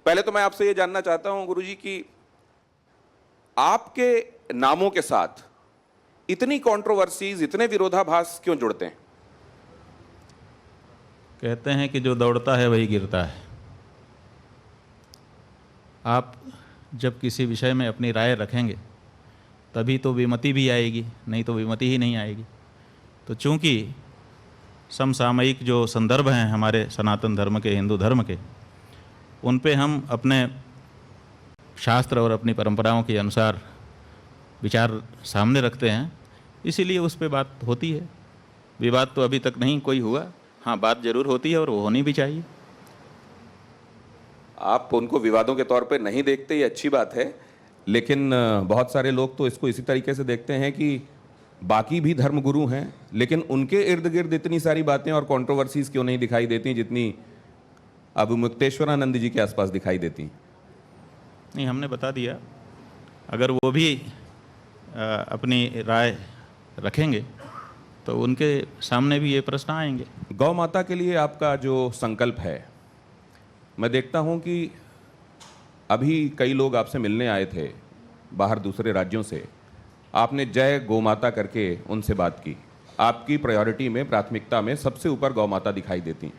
पहले तो मैं आपसे ये जानना चाहता हूं गुरुजी कि आपके नामों के साथ इतनी कंट्रोवर्सीज, इतने विरोधाभास क्यों जुड़ते हैं? कहते हैं कि जो दौड़ता है वही गिरता है। आप जब किसी विषय में अपनी राय रखेंगे तभी तो विमति भी आएगी, नहीं तो विमति ही नहीं आएगी। तो चूंकि समसामयिक जो संदर्भ हैं हमारे सनातन धर्म के, हिंदू धर्म के, उन पे हम अपने शास्त्र और अपनी परंपराओं के अनुसार विचार सामने रखते हैं, इसीलिए उस पे बात होती है। विवाद तो अभी तक नहीं कोई हुआ, हाँ बात जरूर होती है और वो होनी भी चाहिए। आप उनको विवादों के तौर पे नहीं देखते, ये अच्छी बात है, लेकिन बहुत सारे लोग तो इसको इसी तरीके से देखते हैं कि बाकी भी धर्मगुरु हैं, लेकिन उनके इर्द गिर्द इतनी सारी बातें और कंट्रोवर्सीज क्यों नहीं दिखाई देती जितनी अब मुक्तेश्वरानंद जी के आसपास दिखाई देती? नहीं, हमने बता दिया, अगर वो भी अपनी राय रखेंगे तो उनके सामने भी ये प्रश्न आएंगे। गौ माता के लिए आपका जो संकल्प है, मैं देखता हूं कि अभी कई लोग आपसे मिलने आए थे बाहर दूसरे राज्यों से, आपने जय गौ माता करके उनसे बात की। आपकी प्रायोरिटी में, प्राथमिकता में सबसे ऊपर गौ माता दिखाई देती।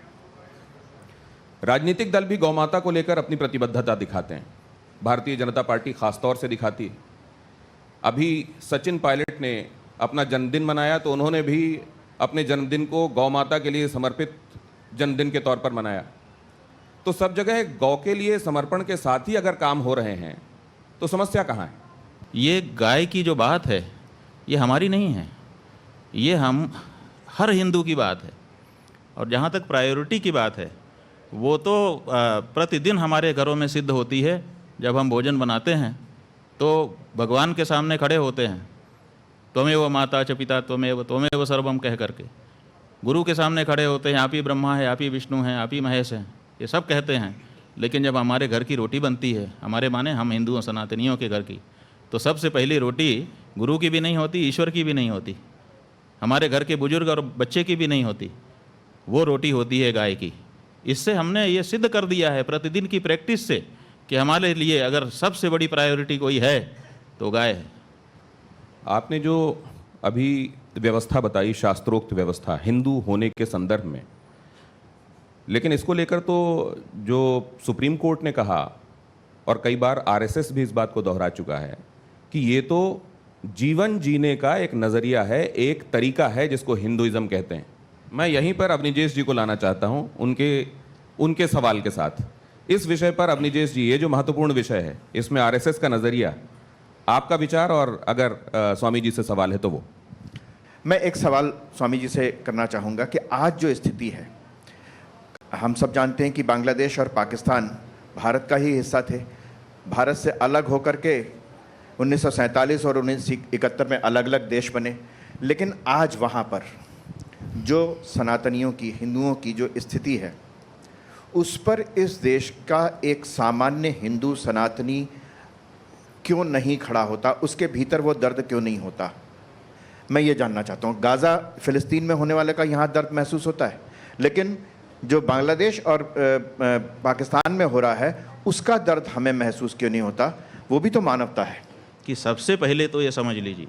राजनीतिक दल भी गौ माता को लेकर अपनी प्रतिबद्धता दिखाते हैं, भारतीय जनता पार्टी खासतौर से दिखाती है। अभी सचिन पायलट ने अपना जन्मदिन मनाया तो उन्होंने भी अपने जन्मदिन को गौ माता के लिए समर्पित जन्मदिन के तौर पर मनाया। तो सब जगह गौ के लिए समर्पण के साथ ही अगर काम हो रहे हैं तो समस्या कहाँ है? ये गाय की जो बात है ये हमारी नहीं है, ये हम हर हिंदू की बात है। और जहाँ तक प्रायोरिटी की बात है, वो तो प्रतिदिन हमारे घरों में सिद्ध होती है। जब हम भोजन बनाते हैं तो भगवान के सामने खड़े होते हैं, त्वमेव माता च पिता त्वमेव सर्वम कह करके गुरु के सामने खड़े होते हैं, आप ही ब्रह्मा है, आप ही विष्णु हैं, आप ही महेश हैं, ये सब कहते हैं। लेकिन जब हमारे घर की रोटी बनती है, हमारे माने हम हिंदुओं सनातनियों के घर की, तो सबसे पहली रोटी गुरु की भी नहीं होती, ईश्वर की भी नहीं होती, हमारे घर के बुजुर्ग और बच्चे की भी नहीं होती, वो रोटी होती है गाय की। इससे हमने ये सिद्ध कर दिया है प्रतिदिन की प्रैक्टिस से कि हमारे लिए अगर सबसे बड़ी प्रायोरिटी कोई है तो गाय है। आपने जो अभी व्यवस्था बताई, शास्त्रोक्त व्यवस्था हिंदू होने के संदर्भ में, लेकिन इसको लेकर तो जो सुप्रीम कोर्ट ने कहा और कई बार आरएसएस भी इस बात को दोहरा चुका है कि ये तो जीवन जीने का एक नज़रिया है, एक तरीका है जिसको हिंदुइज्म कहते हैं। मैं यहीं पर अवनीजेश जी को लाना चाहता हूं उनके सवाल के साथ। इस विषय पर अवनीजेश जी, ये जो महत्वपूर्ण विषय है, इसमें आरएसएस का नज़रिया, आपका विचार, और अगर स्वामी जी से सवाल है तो वो। मैं एक सवाल स्वामी जी से करना चाहूँगा कि आज जो स्थिति है, हम सब जानते हैं कि बांग्लादेश और पाकिस्तान भारत का ही हिस्सा थे। भारत से अलग होकर के 1947 और 1971 में अलग अलग देश बने, लेकिन आज वहाँ पर जो सनातनियों की, हिंदुओं की जो स्थिति है, उस पर इस देश का एक सामान्य हिंदू सनातनी क्यों नहीं खड़ा होता? उसके भीतर वो दर्द क्यों नहीं होता? मैं ये जानना चाहता हूँ। गाज़ा फ़िलिस्तीन में होने वाले का यहाँ दर्द महसूस होता है, लेकिन जो बांग्लादेश और पाकिस्तान में हो रहा है उसका दर्द हमें महसूस क्यों नहीं होता? वो भी तो मानवता है। कि सबसे पहले तो ये समझ लीजिए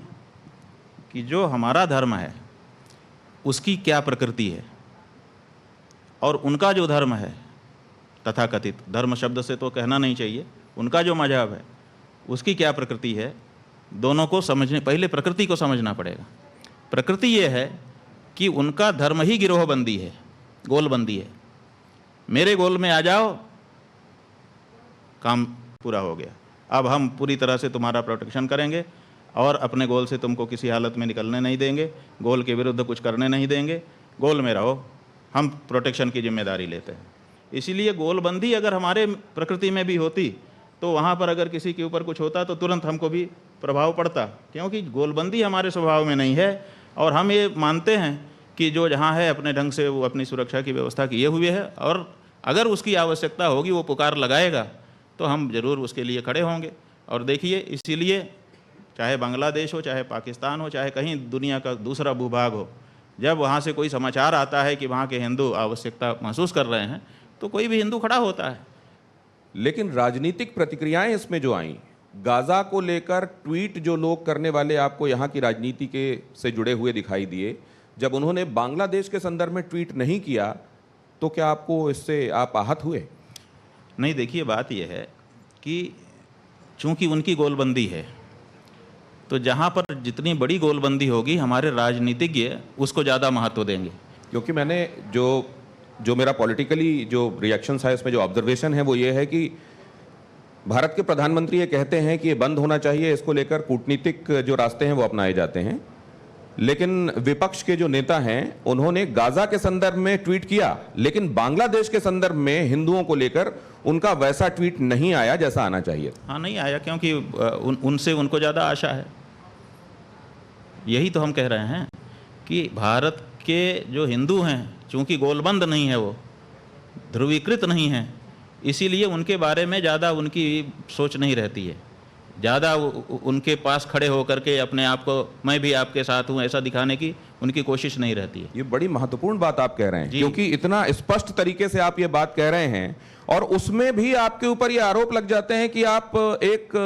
कि जो हमारा धर्म है उसकी क्या प्रकृति है और उनका जो धर्म है, तथाकथित धर्म शब्द से तो कहना नहीं चाहिए, उनका जो मजहब है उसकी क्या प्रकृति है, दोनों को समझने, पहले प्रकृति को समझना पड़ेगा। प्रकृति ये है कि उनका धर्म ही गिरोहबंदी है, गोलबंदी है। मेरे गोल में आ जाओ, काम पूरा हो गया, अब हम पूरी तरह से तुम्हारा प्रोटेक्शन करेंगे और अपने गोल से तुमको किसी हालत में निकलने नहीं देंगे, गोल के विरुद्ध कुछ करने नहीं देंगे, गोल में रहो, हम प्रोटेक्शन की जिम्मेदारी लेते हैं। इसीलिए गोलबंदी अगर हमारे प्रकृति में भी होती तो वहाँ पर अगर किसी के ऊपर कुछ होता तो तुरंत हमको भी प्रभाव पड़ता, क्योंकि गोलबंदी हमारे स्वभाव में नहीं है। और हम ये मानते हैं कि जो जहाँ है अपने ढंग से वो अपनी सुरक्षा की व्यवस्था किए हुए है, और अगर उसकी आवश्यकता होगी, वो पुकार लगाएगा तो हम ज़रूर उसके लिए खड़े होंगे। और देखिए, इसीलिए चाहे बांग्लादेश हो, चाहे पाकिस्तान हो, चाहे कहीं दुनिया का दूसरा भूभाग हो, जब वहाँ से कोई समाचार आता है कि वहाँ के हिंदू आवश्यकता महसूस कर रहे हैं तो कोई भी हिंदू खड़ा होता है। लेकिन राजनीतिक प्रतिक्रियाएं इसमें जो आई, गाजा को लेकर ट्वीट जो लोग करने वाले आपको यहाँ की राजनीति के से जुड़े हुए दिखाई दिए, जब उन्होंने बांग्लादेश के संदर्भ में ट्वीट नहीं किया तो क्या आपको इससे आप आहत हुए? नहीं, देखिए बात यह है कि चूंकि उनकी गोलबंदी है, तो जहाँ पर जितनी बड़ी गोलबंदी होगी हमारे राजनीतिज्ञ उसको ज़्यादा महत्व देंगे। क्योंकि मैंने जो मेरा पॉलिटिकली जो रिएक्शंस है इसमें जो ऑब्जर्वेशन है वो ये है कि भारत के प्रधानमंत्री ये कहते हैं कि ये बंद होना चाहिए, इसको लेकर कूटनीतिक जो रास्ते हैं वो अपनाए जाते हैं, लेकिन विपक्ष के जो नेता हैं उन्होंने गाजा के संदर्भ में ट्वीट किया, लेकिन बांग्लादेश के संदर्भ में हिंदुओं को लेकर उनका वैसा ट्वीट नहीं आया जैसा आना चाहिए। हाँ, नहीं आया क्योंकि उनसे उनको ज़्यादा आशा है। यही तो हम कह रहे हैं कि भारत के जो हिंदू हैं, चूंकि गोलबंद नहीं है, वो ध्रुवीकृत नहीं है, इसीलिए उनके बारे में ज़्यादा उनकी सोच नहीं रहती है। ज़्यादा उनके पास खड़े होकर के अपने आप को मैं भी आपके साथ हूँ ऐसा दिखाने की उनकी कोशिश नहीं रहती है। ये बड़ी महत्वपूर्ण बात आप कह रहे हैं, क्योंकि इतना स्पष्ट तरीके से आप ये बात कह रहे हैं और उसमें भी आपके ऊपर ये आरोप लग जाते हैं कि आप एक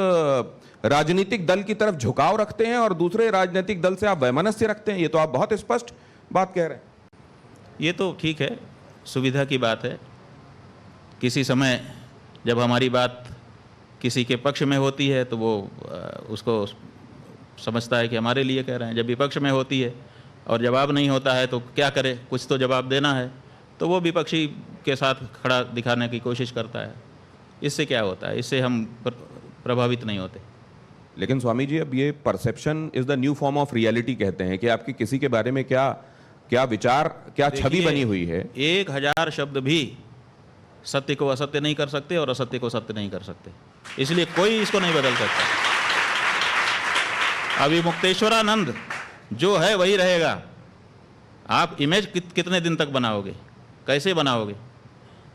राजनीतिक दल की तरफ झुकाव रखते हैं और दूसरे राजनीतिक दल से आप वैमनस्य रखते हैं। ये तो आप बहुत स्पष्ट बात कह रहे हैं। ये तो ठीक है, सुविधा की बात है। किसी समय जब हमारी बात किसी के पक्ष में होती है तो वो उसको समझता है कि हमारे लिए कह रहे हैं, जब विपक्ष में होती है और जवाब नहीं होता है तो क्या करे, कुछ तो जवाब देना है, तो वो विपक्षी के साथ खड़ा दिखाने की कोशिश करता है। इससे क्या होता है, इससे हम प्रभावित नहीं होते। लेकिन स्वामी जी, अब ये perception is the new form of reality कहते हैं कि आपकी किसी के बारे में क्या विचार, क्या छवि बनी हुई है। 1000 शब्द भी सत्य को असत्य नहीं कर सकते और असत्य को सत्य नहीं कर सकते, इसलिए कोई इसको नहीं बदल सकता। अभी मुक्तेश्वरानंद जो है वही रहेगा। आप इमेज कितने दिन तक बनाओगे, कैसे बनाओगे?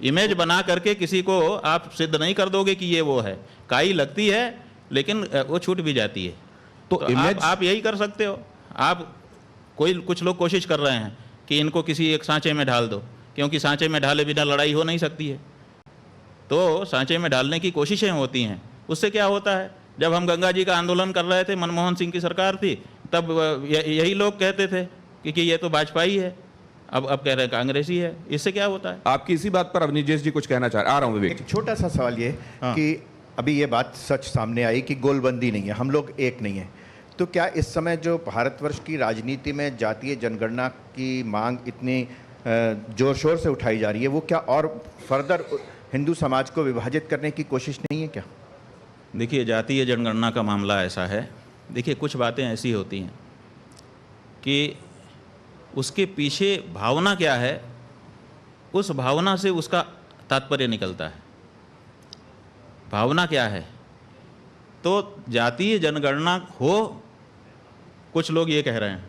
इमेज बना करके किसी को आप सिद्ध नहीं कर दोगे कि ये वो है। काई लगती है लेकिन वो छूट भी जाती है। तो इमेज आप यही कर सकते हो। आप कुछ लोग कोशिश कर रहे हैं कि इनको किसी एक सांचे में ढाल दो, क्योंकि सांचे में ढाले बिना लड़ाई हो नहीं सकती है, तो सांचे में डालने की कोशिशें होती हैं। उससे क्या होता है, जब हम गंगा जी का आंदोलन कर रहे थे, मनमोहन सिंह की सरकार थी, तब यही लोग कहते थे कि ये तो वाजपेयी है, अब कह रहे हैं कांग्रेसी है। इससे क्या होता है? आपकी इसी बात पर अवनीश जी कुछ कहना चाह रहे? आ रहा हूँ विवेक। एक छोटा सा सवाल ये कि अभी ये बात सच सामने आई कि गोलबंदी नहीं है, हम लोग एक नहीं है, तो क्या इस समय जो भारतवर्ष की राजनीति में जातीय जनगणना की मांग इतनी जोर शोर से उठाई जा रही है, वो क्या और फर्दर हिंदू समाज को विभाजित करने की कोशिश नहीं है क्या? देखिए, जातीय जनगणना का मामला ऐसा है, देखिए कुछ बातें ऐसी होती हैं कि उसके पीछे भावना क्या है, उस भावना से उसका तात्पर्य निकलता है। भावना क्या है? तो जातीय जनगणना हो, कुछ लोग ये कह रहे हैं,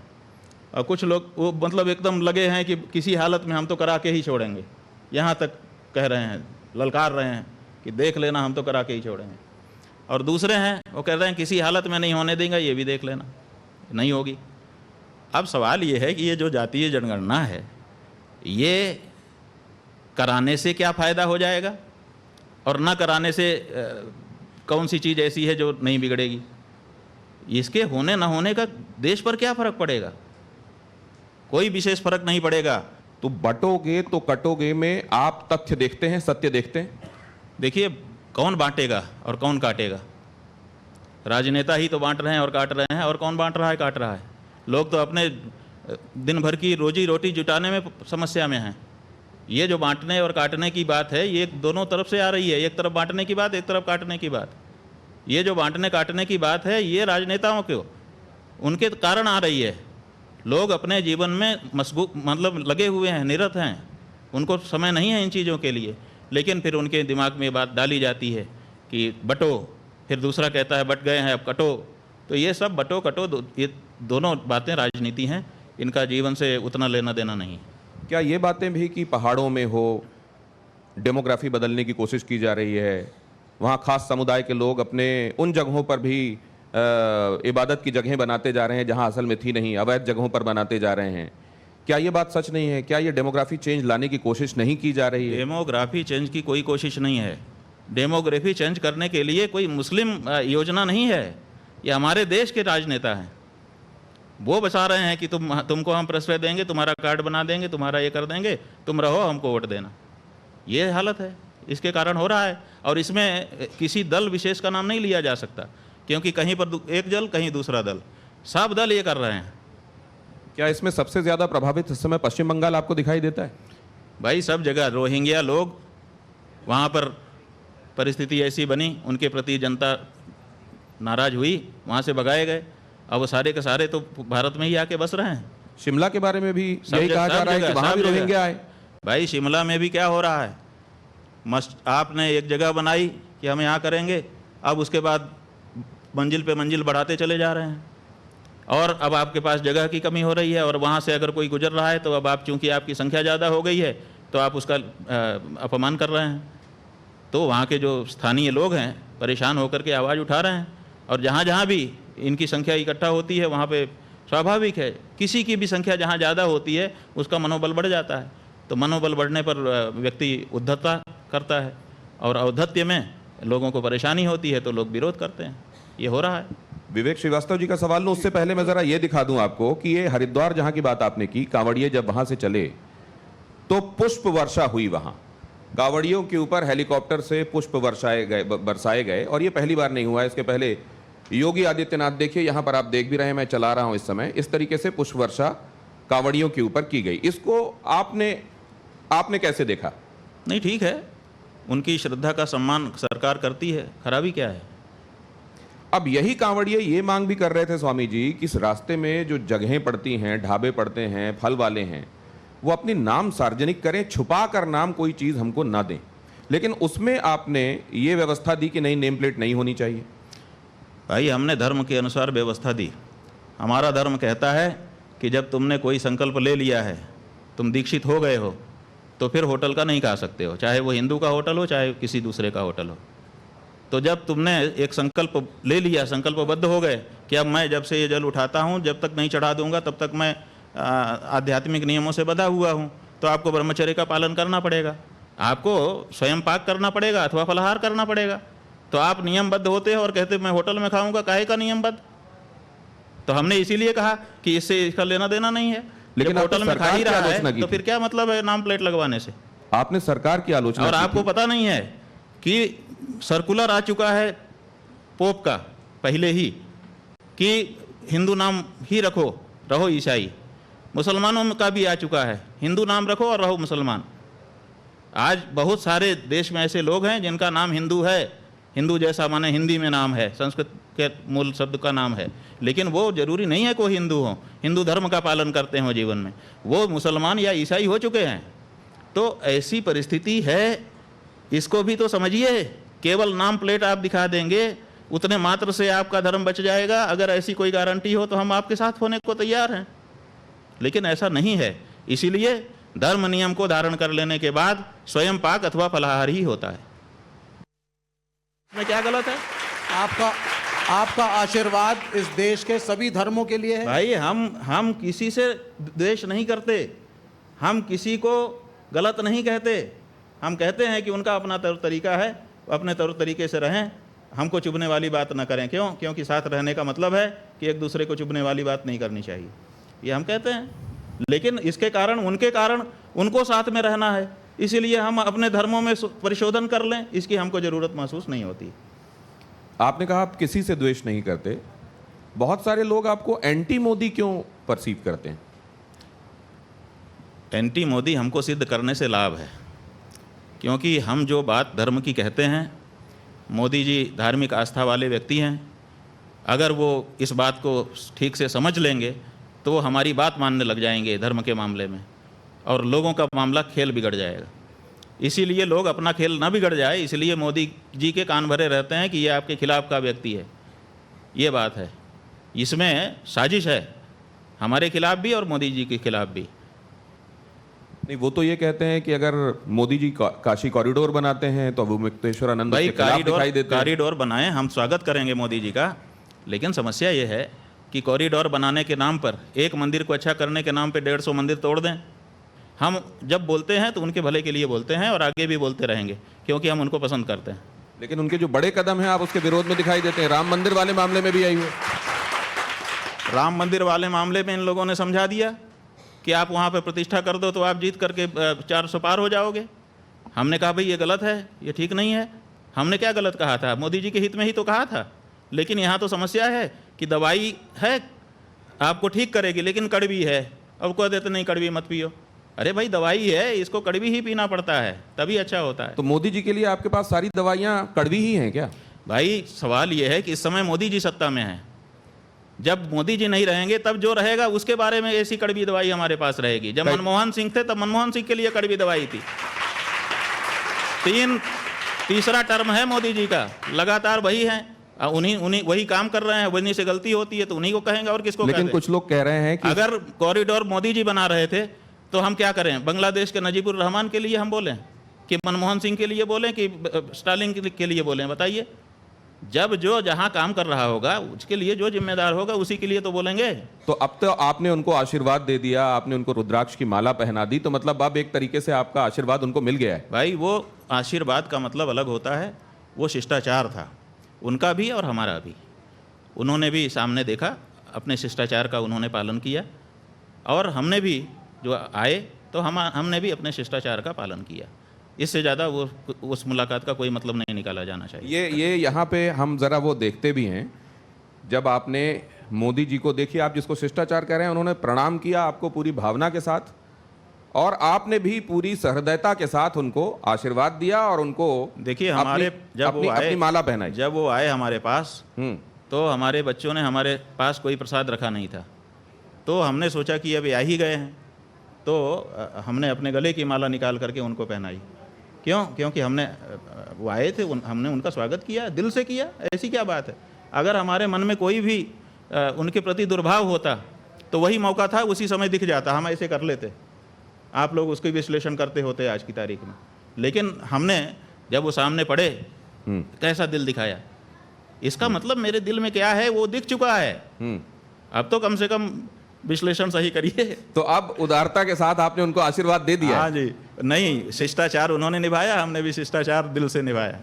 और कुछ लोग वो मतलब एकदम लगे हैं कि किसी हालत में हम तो करा के ही छोड़ेंगे, यहाँ तक कह रहे हैं, ललकार रहे हैं कि देख लेना, हम तो करा के ही छोड़ेंगे। और दूसरे हैं वो कह रहे हैं किसी हालत में नहीं होने देंगे, ये भी देख लेना, नहीं होगी। अब सवाल ये है कि ये जो जातीय जनगणना है, ये कराने से क्या फ़ायदा हो जाएगा और न कराने से कौन सी चीज़ ऐसी है जो नहीं बिगड़ेगी? इसके होने न होने का देश पर क्या फ़र्क पड़ेगा? कोई विशेष फर्क नहीं पड़ेगा। तो बटोगे तो कटोगे में आप तथ्य देखते हैं, सत्य देखते हैं? देखिए, कौन बांटेगा और कौन काटेगा? राजनेता ही तो बांट रहे हैं और काट रहे हैं, और कौन बांट रहा है, काट रहा है? लोग तो अपने दिन भर की रोजी रोटी जुटाने में समस्या में हैं। ये जो बांटने और काटने की बात है, ये दोनों तरफ से आ रही है। एक तरफ बांटने की बात, एक तरफ काटने की बात। ये जो बांटने काटने की बात है, ये राजनेताओं को उनके कारण आ रही है। लोग अपने जीवन में मतलब लगे हुए हैं, निरत हैं, उनको समय नहीं है इन चीज़ों के लिए, लेकिन फिर उनके दिमाग में बात डाली जाती है कि बटो, फिर दूसरा कहता है बट गए हैं अब कटो। तो ये सब बटो कटो, ये दोनों बातें राजनीति हैं, इनका जीवन से उतना लेना देना नहीं। क्या ये बातें भी कि पहाड़ों में हो डेमोग्राफी बदलने की कोशिश की जा रही है, वहाँ खास समुदाय के लोग अपने उन जगहों पर भी इबादत की जगहें बनाते जा रहे हैं जहाँ असल में थी नहीं, अवैध जगहों पर बनाते जा रहे हैं, क्या ये बात सच नहीं है? क्या ये डेमोग्राफी चेंज लाने की कोशिश नहीं की जा रही है? डेमोग्राफी चेंज की कोई कोशिश नहीं है। डेमोग्राफी चेंज करने के लिए कोई मुस्लिम योजना नहीं है, ये हमारे देश के राजनेता हैं। वो बता रहे हैं कि तुमको हम प्रश्रय देंगे, तुम्हारा कार्ड बना देंगे, तुम्हारा ये कर देंगे, तुम रहो, हमको वोट देना। ये हालत है, इसके कारण हो रहा है। और इसमें किसी दल विशेष का नाम नहीं लिया जा सकता, क्योंकि कहीं पर एक दल, कहीं दूसरा दल, सब दल ये कर रहे हैं। क्या इसमें सबसे ज़्यादा प्रभावित इस समय पश्चिम बंगाल आपको दिखाई देता है? भाई सब जगह रोहिंग्या लोग, वहाँ पर परिस्थिति ऐसी बनी, उनके प्रति जनता नाराज़ हुई, वहाँ से भगाए गए। अब वो सारे के सारे तो भारत में ही आके बस रहे हैं। शिमला के बारे में भी यही कहा जा रहा है कि वहाँ भी रोहिंग्या आए। भाई शिमला में भी क्या हो रहा है, आपने एक जगह बनाई कि हम यहाँ करेंगे, अब उसके बाद मंजिल पे मंजिल बढ़ाते चले जा रहे हैं, और अब आपके पास जगह की कमी हो रही है, और वहाँ से अगर कोई गुजर रहा है तो अब आप, चूँकि आपकी संख्या ज़्यादा हो गई है, तो आप उसका अपमान कर रहे हैं। तो वहाँ के जो स्थानीय लोग हैं परेशान होकर के आवाज़ उठा रहे हैं, और जहाँ जहाँ भी इनकी संख्या इकट्ठा होती है वहाँ पे स्वाभाविक है, किसी की भी संख्या जहाँ ज़्यादा होती है उसका मनोबल बढ़ जाता है। तो मनोबल बढ़ने पर व्यक्ति उद्धतता करता है, और औद्धत्य में लोगों को परेशानी होती है तो लोग विरोध करते हैं। ये हो रहा है। विवेक श्रीवास्तव जी का सवाल लो, उससे पहले मैं ज़रा ये दिखा दूं आपको कि ये हरिद्वार जहाँ की बात आपने की, कांवड़िए जब वहाँ से चले तो पुष्प वर्षा हुई। वहाँ कांवड़ियों के ऊपर हेलीकॉप्टर से पुष्प बरसाए गए, और ये पहली बार नहीं हुआ है। इसके पहले योगी आदित्यनाथ, देखिए यहाँ पर आप देख भी रहे हैं, मैं चला रहा हूँ इस समय, इस तरीके से पुष्प वर्षा कांवड़ियों के ऊपर की गई। इसको आपने कैसे देखा? नहीं, ठीक है, उनकी श्रद्धा का सम्मान सरकार करती है, खराबी क्या है? अब यही कांवड़िए ये मांग भी कर रहे थे स्वामी जी कि इस रास्ते में जो जगहें पड़ती हैं, ढाबे पड़ते हैं, फल वाले हैं, वो अपनी नाम सार्वजनिक करें, छुपा कर नाम कोई चीज़ हमको ना दें। लेकिन उसमें आपने ये व्यवस्था दी कि नहीं, नेम प्लेट नहीं होनी चाहिए। भाई हमने धर्म के अनुसार व्यवस्था दी। हमारा धर्म कहता है कि जब तुमने कोई संकल्प ले लिया है, तुम दीक्षित हो गए हो, तो फिर होटल का नहीं खा सकते हो, चाहे वो हिंदू का होटल हो, चाहे किसी दूसरे का होटल हो। तो जब तुमने एक संकल्प ले लिया, संकल्पबद्ध हो गए कि अब मैं जब से ये जल उठाता हूँ, जब तक नहीं चढ़ा दूंगा तब तक मैं आध्यात्मिक नियमों से बंधा हुआ हूँ, तो आपको ब्रह्मचर्य का पालन करना पड़ेगा, आपको स्वयं पाक करना पड़ेगा अथवा फलाहार करना पड़ेगा। तो आप नियमबद्ध होते हैं और कहते मैं होटल में खाऊंगा, काहे का नियमबद्ध? तो हमने इसीलिए कहा कि इससे इसका लेना देना नहीं है। लेकिन होटल में खा ही रहा है तो फिर क्या मतलब है नाम प्लेट लगवाने से? आपने सरकार की आलोचना और आपको पता नहीं है कि सर्कुलर आ चुका है पोप का पहले ही कि हिंदू नाम ही रखो, रहो ईसाई। मुसलमानों का भी आ चुका है, हिंदू नाम रखो और रहो मुसलमान। आज बहुत सारे देश में ऐसे लोग हैं जिनका नाम हिंदू है, हिंदू जैसा माने हिंदी में नाम है, संस्कृत के मूल शब्द का नाम है, लेकिन वो जरूरी नहीं है कोई हिंदू हो, हिंदू धर्म का पालन करते हो जीवन में, वो मुसलमान या ईसाई हो चुके हैं। तो ऐसी परिस्थिति है, इसको भी तो समझिए। केवल नाम प्लेट आप दिखा देंगे, उतने मात्र से आपका धर्म बच जाएगा। अगर ऐसी कोई गारंटी हो तो हम आपके साथ होने को तैयार हैं, लेकिन ऐसा नहीं है। इसीलिए धर्म नियम को धारण कर लेने के बाद स्वयं पाक अथवा फलाहार ही होता है। में क्या गलत है? आपका आशीर्वाद इस देश के सभी धर्मों के लिए है। भाई हम किसी से द्वेष नहीं करते, हम किसी को गलत नहीं कहते। हम कहते हैं कि उनका अपना तौर तरीका है, अपने तौर तरीके से रहें, हमको चुभने वाली बात ना करें। क्यों? क्योंकि साथ रहने का मतलब है कि एक दूसरे को चुभने वाली बात नहीं करनी चाहिए, ये हम कहते हैं। लेकिन इसके कारण उनको साथ में रहना है, इसीलिए हम अपने धर्मों में परिशोधन कर लें, इसकी हमको ज़रूरत महसूस नहीं होती। आपने कहा आप किसी से द्वेष नहीं करते, बहुत सारे लोग आपको एंटी मोदी क्यों परसीव करते हैं? एंटी मोदी हमको सिद्ध करने से लाभ है, क्योंकि हम जो बात धर्म की कहते हैं, मोदी जी धार्मिक आस्था वाले व्यक्ति हैं। अगर वो इस बात को ठीक से समझ लेंगे तो वो हमारी बात मानने लग जाएंगे धर्म के मामले में, और लोगों का मामला खेल बिगड़ जाएगा। इसीलिए लोग अपना खेल ना बिगड़ जाए, इसलिए मोदी जी के कान भरे रहते हैं कि ये आपके खिलाफ का व्यक्ति है। ये बात है, इसमें साजिश है हमारे खिलाफ भी और मोदी जी के खिलाफ भी। नहीं, वो तो ये कहते हैं कि अगर मोदी जी काशी कॉरिडोर बनाते हैं तो वो मुक्तेश्वर भाई कॉरिडोर बनाएं, हम स्वागत करेंगे मोदी जी का, लेकिन समस्या ये है कि कॉरिडोर बनाने के नाम पर, एक मंदिर को अच्छा करने के नाम पे 150 मंदिर तोड़ दें। हम जब बोलते हैं तो उनके भले के लिए बोलते हैं और आगे भी बोलते रहेंगे, क्योंकि हम उनको पसंद करते हैं। लेकिन उनके जो बड़े कदम हैं आप उसके विरोध में दिखाई देते हैं। राम मंदिर वाले मामले में भी आई हुए। राम मंदिर वाले मामले में इन लोगों ने समझा दिया कि आप वहाँ पे प्रतिष्ठा कर दो तो आप जीत करके 400 पार हो जाओगे। हमने कहा भाई ये गलत है, ये ठीक नहीं है। हमने क्या गलत कहा था? मोदी जी के हित में ही तो कहा था। लेकिन यहाँ तो समस्या है कि दवाई है आपको ठीक करेगी लेकिन कड़वी है। अब कह देते नहीं कड़वी मत पियो। अरे भाई दवाई है, इसको कड़वी ही पीना पड़ता है तभी अच्छा होता है। तो मोदी जी के लिए आपके पास सारी दवाइयाँ कड़वी ही हैं क्या? भाई सवाल ये है कि इस समय मोदी जी सत्ता में हैं। जब मोदी जी नहीं रहेंगे तब जो रहेगा उसके बारे में ऐसी कड़वी दवाई हमारे पास रहेगी। जब मनमोहन सिंह थे तब मनमोहन सिंह के लिए कड़वी दवाई थी। तीसरा टर्म है मोदी जी का, लगातार वही है, उन्हीं वही काम कर रहे हैं। वहीं से गलती होती है तो उन्हीं को कहेंगे और किसको? लेकिन कुछ लोग कह रहे हैं कि अगर कॉरिडोर मोदी जी बना रहे थे तो हम क्या करें? बांग्लादेश के नजीबुर रहमान के लिए हम बोलें कि मनमोहन सिंह के लिए बोलें कि स्टालिन के लिए बोलें? बताइए। जब जो जहां काम कर रहा होगा उसके लिए जो जिम्मेदार होगा उसी के लिए तो बोलेंगे। तो अब तो आपने उनको आशीर्वाद दे दिया, आपने उनको रुद्राक्ष की माला पहना दी, तो मतलब अब एक तरीके से आपका आशीर्वाद उनको मिल गया है। भाई वो आशीर्वाद का मतलब अलग होता है, वो शिष्टाचार था उनका भी और हमारा भी। उन्होंने भी सामने देखा, अपने शिष्टाचार का उन्होंने पालन किया और हमने भी जो आए तो हमने भी अपने शिष्टाचार का पालन किया। इससे ज़्यादा वो उस मुलाकात का कोई मतलब नहीं निकाला जाना चाहिए। ये यहाँ पे हम ज़रा वो देखते भी हैं, जब आपने मोदी जी को देखिए, आप जिसको शिष्टाचार कह रहे हैं, उन्होंने प्रणाम किया आपको पूरी भावना के साथ और आपने भी पूरी सहृदयता के साथ उनको आशीर्वाद दिया और उनको देखिए हमारे अपनी माला पहनाई। जब वो आए हमारे पास तो हमारे बच्चों ने हमारे पास कोई प्रसाद रखा नहीं था, तो हमने सोचा कि अब आ ही गए हैं तो हमने अपने गले की माला निकाल करके उनको पहनाई। क्यों? क्योंकि वो आए थे, हमने उनका स्वागत किया, दिल से किया। ऐसी क्या बात है? अगर हमारे मन में कोई भी उनके प्रति दुर्भाव होता तो वही मौका था, उसी समय दिख जाता, हम ऐसे कर लेते, आप लोग उसकी विश्लेषण करते होते आज की तारीख में। लेकिन हमने जब वो सामने पड़े कैसा दिल दिखाया, इसका मतलब मेरे दिल में क्या है वो दिख चुका है। अब तो कम से कम विश्लेषण सही करिए। तो अब उदारता के साथ आपने उनको आशीर्वाद दे दिया। हाँ जी, नहीं शिष्टाचार उन्होंने निभाया, हमने भी शिष्टाचार दिल से निभाया।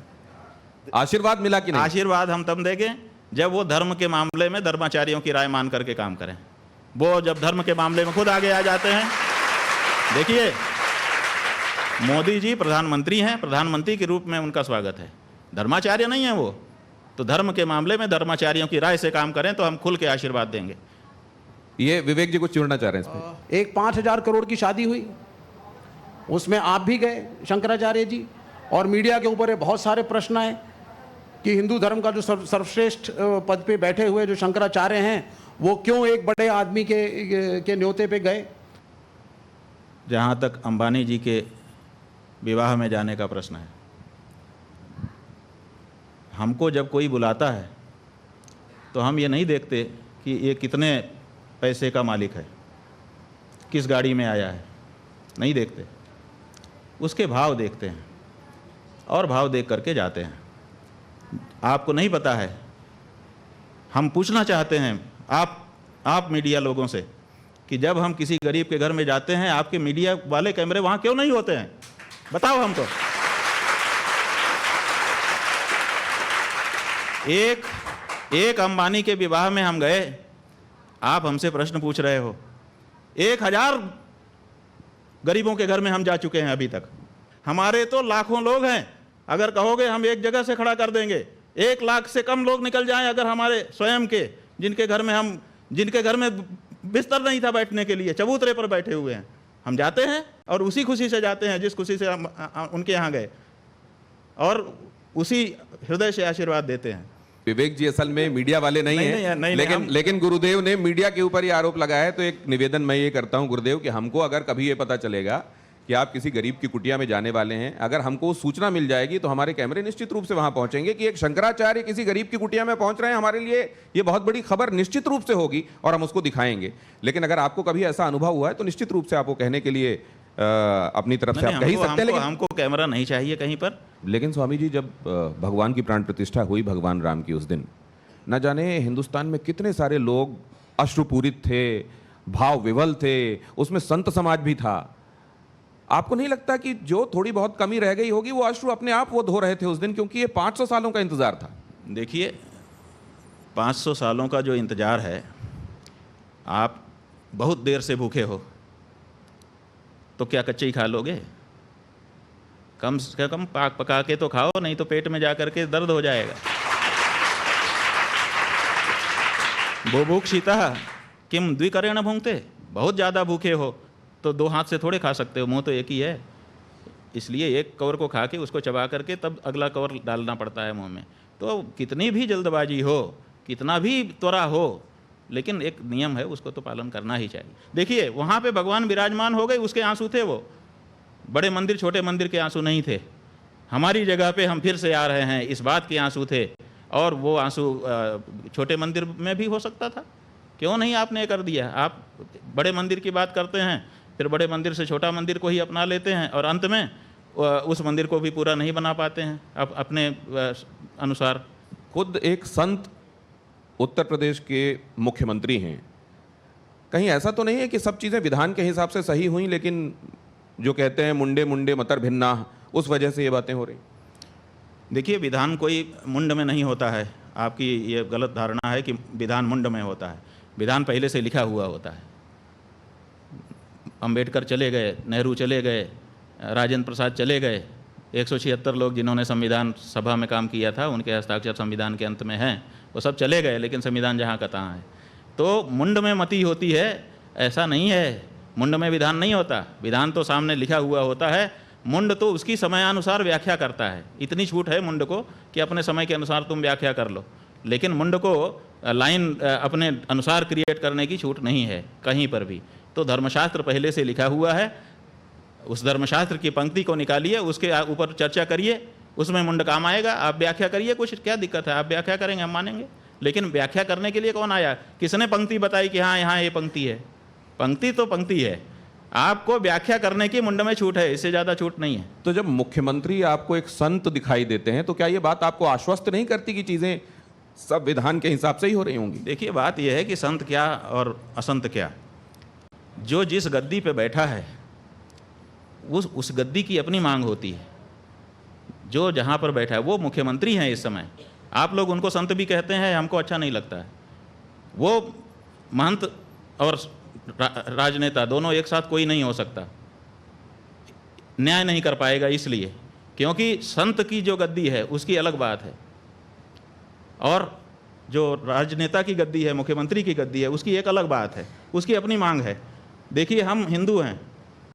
आशीर्वाद मिला कि नहीं? आशीर्वाद हम तब देंगे जब वो धर्म के मामले में धर्माचार्यों की राय मान करके काम करें। वो जब धर्म के मामले में खुद आगे आ जाते हैं। देखिए मोदी जी प्रधानमंत्री हैं, प्रधानमंत्री के रूप में उनका स्वागत है, धर्माचार्य नहीं है वो। तो धर्म के मामले में धर्माचार्यों की राय से काम करें तो हम खुल के आशीर्वाद देंगे। ये विवेक जी कुछ जोड़ना चाह रहे हैं इसमें? एक 5,000 करोड़ की शादी हुई, उसमें आप भी गए शंकराचार्य जी, और मीडिया के ऊपर बहुत सारे प्रश्न आए कि हिंदू धर्म का जो सर्वश्रेष्ठ पद पे बैठे हुए जो शंकराचार्य हैं वो क्यों एक बड़े आदमी के न्योते पे गए। जहाँ तक अंबानी जी के विवाह में जाने का प्रश्न है, हमको जब कोई बुलाता है तो हम ये नहीं देखते कि ये कितने पैसे का मालिक है, किस गाड़ी में आया है, नहीं देखते। उसके भाव देखते हैं और भाव देख करके जाते हैं। आपको नहीं पता है, हम पूछना चाहते हैं आप मीडिया लोगों से कि जब हम किसी गरीब के घर में जाते हैं, आपके मीडिया वाले कैमरे वहाँ क्यों नहीं होते हैं? बताओ हमको। एक अंबानी के विवाह में हम गए, आप हमसे प्रश्न पूछ रहे हो। 1000 गरीबों के घर में हम जा चुके हैं अभी तक। हमारे तो लाखों लोग हैं, अगर कहोगे हम एक जगह से खड़ा कर देंगे। 1 लाख से कम लोग निकल जाएं अगर हमारे स्वयं के, जिनके घर में बिस्तर नहीं था बैठने के लिए, चबूतरे पर बैठे हुए हैं, हम जाते हैं और उसी खुशी से जाते हैं जिस खुशी से हम उनके यहाँ गए, और उसी हृदय से आशीर्वाद देते हैं। विवेक जी असल में मीडिया वाले नहीं हैं, लेकिन गुरुदेव ने मीडिया के ऊपर ये आरोप लगाया है। तो एक निवेदन मैं ये करता हूं गुरुदेव कि हमको अगर कभी ये पता चलेगा कि आप किसी गरीब की कुटिया में जाने वाले हैं, अगर हमको सूचना मिल जाएगी तो हमारे कैमरे निश्चित रूप से वहां पहुंचेंगे कि एक शंकराचार्य किसी गरीब की कुटिया में पहुंच रहे हैं। हमारे लिए ये बहुत बड़ी खबर निश्चित रूप से होगी और हम उसको दिखाएंगे। लेकिन अगर आपको कभी ऐसा अनुभव हुआ है तो निश्चित रूप से आपको कहने के लिए अपनी तरफ से आप कह ही सकते हैं। लेकिन हमको कैमरा नहीं चाहिए कहीं पर। लेकिन स्वामी जी, जब भगवान की प्राण प्रतिष्ठा हुई भगवान राम की, उस दिन न जाने हिंदुस्तान में कितने सारे लोग अश्रुपूरित थे, भाव विवल थे, उसमें संत समाज भी था। आपको नहीं लगता कि जो थोड़ी बहुत कमी रह गई होगी वो अश्रु अपने आप वो धो रहे थे उस दिन, क्योंकि ये 500 सालों का इंतजार था। देखिए, 500 सालों का जो इंतज़ार है, आप बहुत देर से भूखे हो तो क्या कच्चे ही खा लोगे? कम से कम पाक पका के तो खाओ, नहीं तो पेट में जा कर के दर्द हो जाएगा। बुभुक्षितः किम द्विकरेण भुंक्ते, बहुत ज़्यादा भूखे हो तो 2 हाथ से थोड़े खा सकते हो, मुंह तो एक ही है। इसलिए एक कवर को खा के उसको चबा करके तब अगला कवर डालना पड़ता है मुंह में। तो कितनी भी जल्दबाजी हो, कितना भी त्वरा हो, लेकिन एक नियम है, उसको तो पालन करना ही चाहिए। देखिए, वहाँ पे भगवान विराजमान हो गए, उसके आंसू थे वो, बड़े मंदिर छोटे मंदिर के आंसू नहीं थे। हमारी जगह पे हम फिर से आ रहे हैं, इस बात के आंसू थे। और वो आंसू छोटे मंदिर में भी हो सकता था, क्यों नहीं आपने कर दिया? आप बड़े मंदिर की बात करते हैं, फिर बड़े मंदिर से छोटा मंदिर को ही अपना लेते हैं, और अंत में उस मंदिर को भी पूरा नहीं बना पाते हैं अपने अनुसार। खुद एक संत उत्तर प्रदेश के मुख्यमंत्री हैं, कहीं ऐसा तो नहीं है कि सब चीज़ें विधान के हिसाब से सही हुई, लेकिन जो कहते हैं मुंडे मुंडे मतर भिन्ना, उस वजह से ये बातें हो रही? देखिए, विधान कोई मुंड में नहीं होता है। आपकी ये गलत धारणा है कि विधान मुंड में होता है। विधान पहले से लिखा हुआ होता है। अंबेडकर चले गए, नेहरू चले गए, राजेंद्र प्रसाद चले गए, 176 लोग जिन्होंने संविधान सभा में काम किया था, उनके हस्ताक्षर संविधान के अंत में हैं, वो सब चले गए, लेकिन संविधान जहाँ का तहाँ है। तो मुंड में मति होती है, ऐसा नहीं है। मुंड में विधान नहीं होता, विधान तो सामने लिखा हुआ होता है। मुंड तो उसकी समयानुसार व्याख्या करता है। इतनी छूट है मुंड को कि अपने समय के अनुसार तुम व्याख्या कर लो, लेकिन मुंड को लाइन अपने अनुसार क्रिएट करने की छूट नहीं है कहीं पर भी। तो धर्मशास्त्र पहले से लिखा हुआ है, उस धर्मशास्त्र की पंक्ति को निकालिए, उसके ऊपर चर्चा करिए, उसमें मुंड काम आएगा। आप व्याख्या करिए, कुछ क्या दिक्कत है? आप व्याख्या करेंगे, हम मानेंगे। लेकिन व्याख्या करने के लिए कौन आया? किसने पंक्ति बताई कि हाँ यहाँ ये पंक्ति है? पंक्ति तो पंक्ति है, आपको व्याख्या करने की मुंड में छूट है, इससे ज़्यादा छूट नहीं है। तो जब मुख्यमंत्री आपको एक संत दिखाई देते हैं, तो क्या ये बात आपको आश्वस्त नहीं करती कि चीज़ें सब विधान के हिसाब से ही हो रही होंगी? देखिए, बात यह है कि संत क्या और असंत क्या, जो जिस गद्दी पे बैठा है उस गद्दी की अपनी मांग होती है। जो जहाँ पर बैठा है, वो मुख्यमंत्री हैं इस समय। आप लोग उनको संत भी कहते हैं, हमको अच्छा नहीं लगता है। वो महंत और राजनेता दोनों एक साथ कोई नहीं हो सकता, न्याय नहीं कर पाएगा, इसलिए क्योंकि संत की जो गद्दी है उसकी अलग बात है, और जो राजनेता की गद्दी है, मुख्यमंत्री की गद्दी है, उसकी एक अलग बात है, उसकी अपनी मांग है। देखिए, हम हिंदू हैं,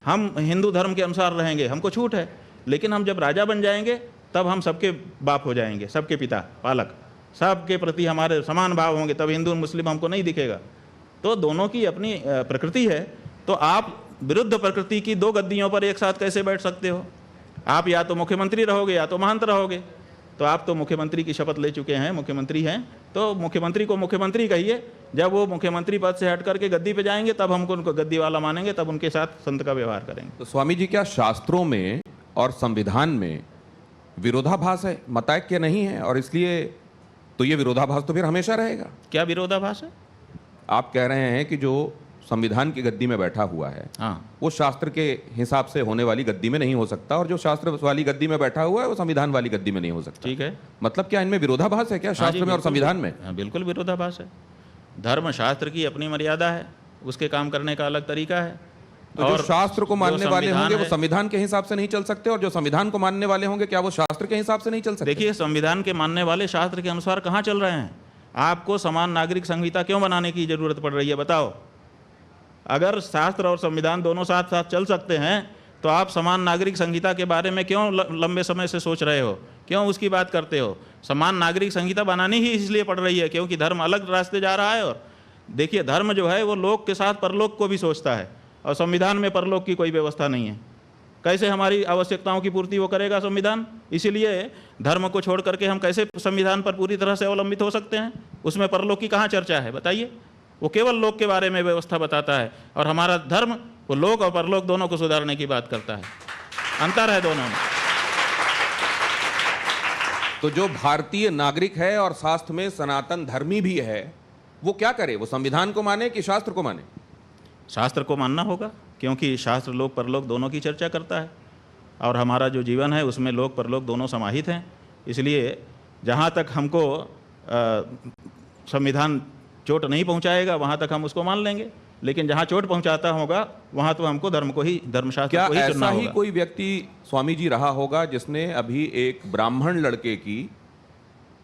हम हिंदू धर्म के अनुसार रहेंगे, हमको छूट है। लेकिन हम जब राजा बन जाएंगे तब हम सबके बाप हो जाएंगे, सबके पिता, पालक, सबके प्रति हमारे समान भाव होंगे, तब हिंदू मुस्लिम हमको नहीं दिखेगा। तो दोनों की अपनी प्रकृति है। तो आप विरुद्ध प्रकृति की 2 गद्दियों पर एक साथ कैसे बैठ सकते हो? आप या तो मुख्यमंत्री रहोगे या तो महंत रहोगे। तो आप तो मुख्यमंत्री की शपथ ले चुके हैं, मुख्यमंत्री हैं, तो मुख्यमंत्री को मुख्यमंत्री कहिए। जब वो मुख्यमंत्री पद से हट करके गद्दी पे जाएंगे तब हमको उनको गद्दी वाला मानेंगे, तब उनके साथ संत का व्यवहार करेंगे। तो स्वामी जी, क्या शास्त्रों में और संविधान में विरोधाभास है, मतैक्य नहीं है? और इसलिए तो ये विरोधाभास तो फिर हमेशा रहेगा। क्या विरोधाभास है? आप कह रहे हैं कि जो संविधान की गद्दी में बैठा हुआ है, हाँ, वो शास्त्र के हिसाब से होने वाली गद्दी में नहीं हो सकता, और जो शास्त्र वाली गद्दी में बैठा हुआ है वो संविधान वाली गद्दी में नहीं हो सकता। ठीक है। मतलब क्या इनमें विरोधाभास है क्या, शास्त्र में और संविधान में? हाँ, बिल्कुल विरोधाभास है। धर्म शास्त्र की अपनी मर्यादा है, उसके काम करने का अलग तरीका है। तो जो शास्त्र को मानने वाले होंगे वो है, संविधान के हिसाब से नहीं चल सकते, और जो संविधान को मानने वाले होंगे क्या वो शास्त्र के हिसाब से नहीं चल सकते? देखिए, संविधान के मानने वाले शास्त्र के अनुसार कहाँ चल रहे हैं? आपको समान नागरिक संहिता क्यों बनाने की जरूरत पड़ रही है, बताओ? अगर शास्त्र और संविधान दोनों साथ साथ चल सकते हैं तो आप समान नागरिक संहिता के बारे में क्यों लंबे समय से सोच रहे हो, क्यों उसकी बात करते हो? समान नागरिक संहिता बनानी ही इसलिए पड़ रही है क्योंकि धर्म अलग रास्ते जा रहा है। और देखिए, धर्म जो है वो लोक के साथ परलोक को भी सोचता है, और संविधान में परलोक की कोई व्यवस्था नहीं है। कैसे हमारी आवश्यकताओं की पूर्ति वो करेगा संविधान? इसीलिए धर्म को छोड़ करके हम कैसे संविधान पर पूरी तरह से अवलंबित हो सकते हैं? उसमें परलोक की कहाँ चर्चा है, बताइए? वो केवल लोक के बारे में व्यवस्था बताता है, और हमारा धर्म वो लोक और परलोक दोनों को सुधारने की बात करता है। अंतर है दोनों में। तो जो भारतीय नागरिक है और शास्त्र में सनातन धर्मी भी है, वो क्या करे? वो संविधान को माने कि शास्त्र को माने? शास्त्र को मानना होगा। क्योंकि शास्त्र लोक परलोक दोनों की चर्चा करता है और हमारा जो जीवन है उसमें लोक परलोक दोनों समाहित हैं। इसलिए जहाँ तक हमको संविधान चोट नहीं पहुँचाएगा वहाँ तक हम उसको मान लेंगे, लेकिन जहाँ चोट पहुँचाता होगा वहाँ तो हमको धर्म को ही, धर्मशास्त्र क्या को ही चुनना ऐसा ही होगा। कोई व्यक्ति स्वामी जी रहा होगा जिसने अभी एक ब्राह्मण लड़के की,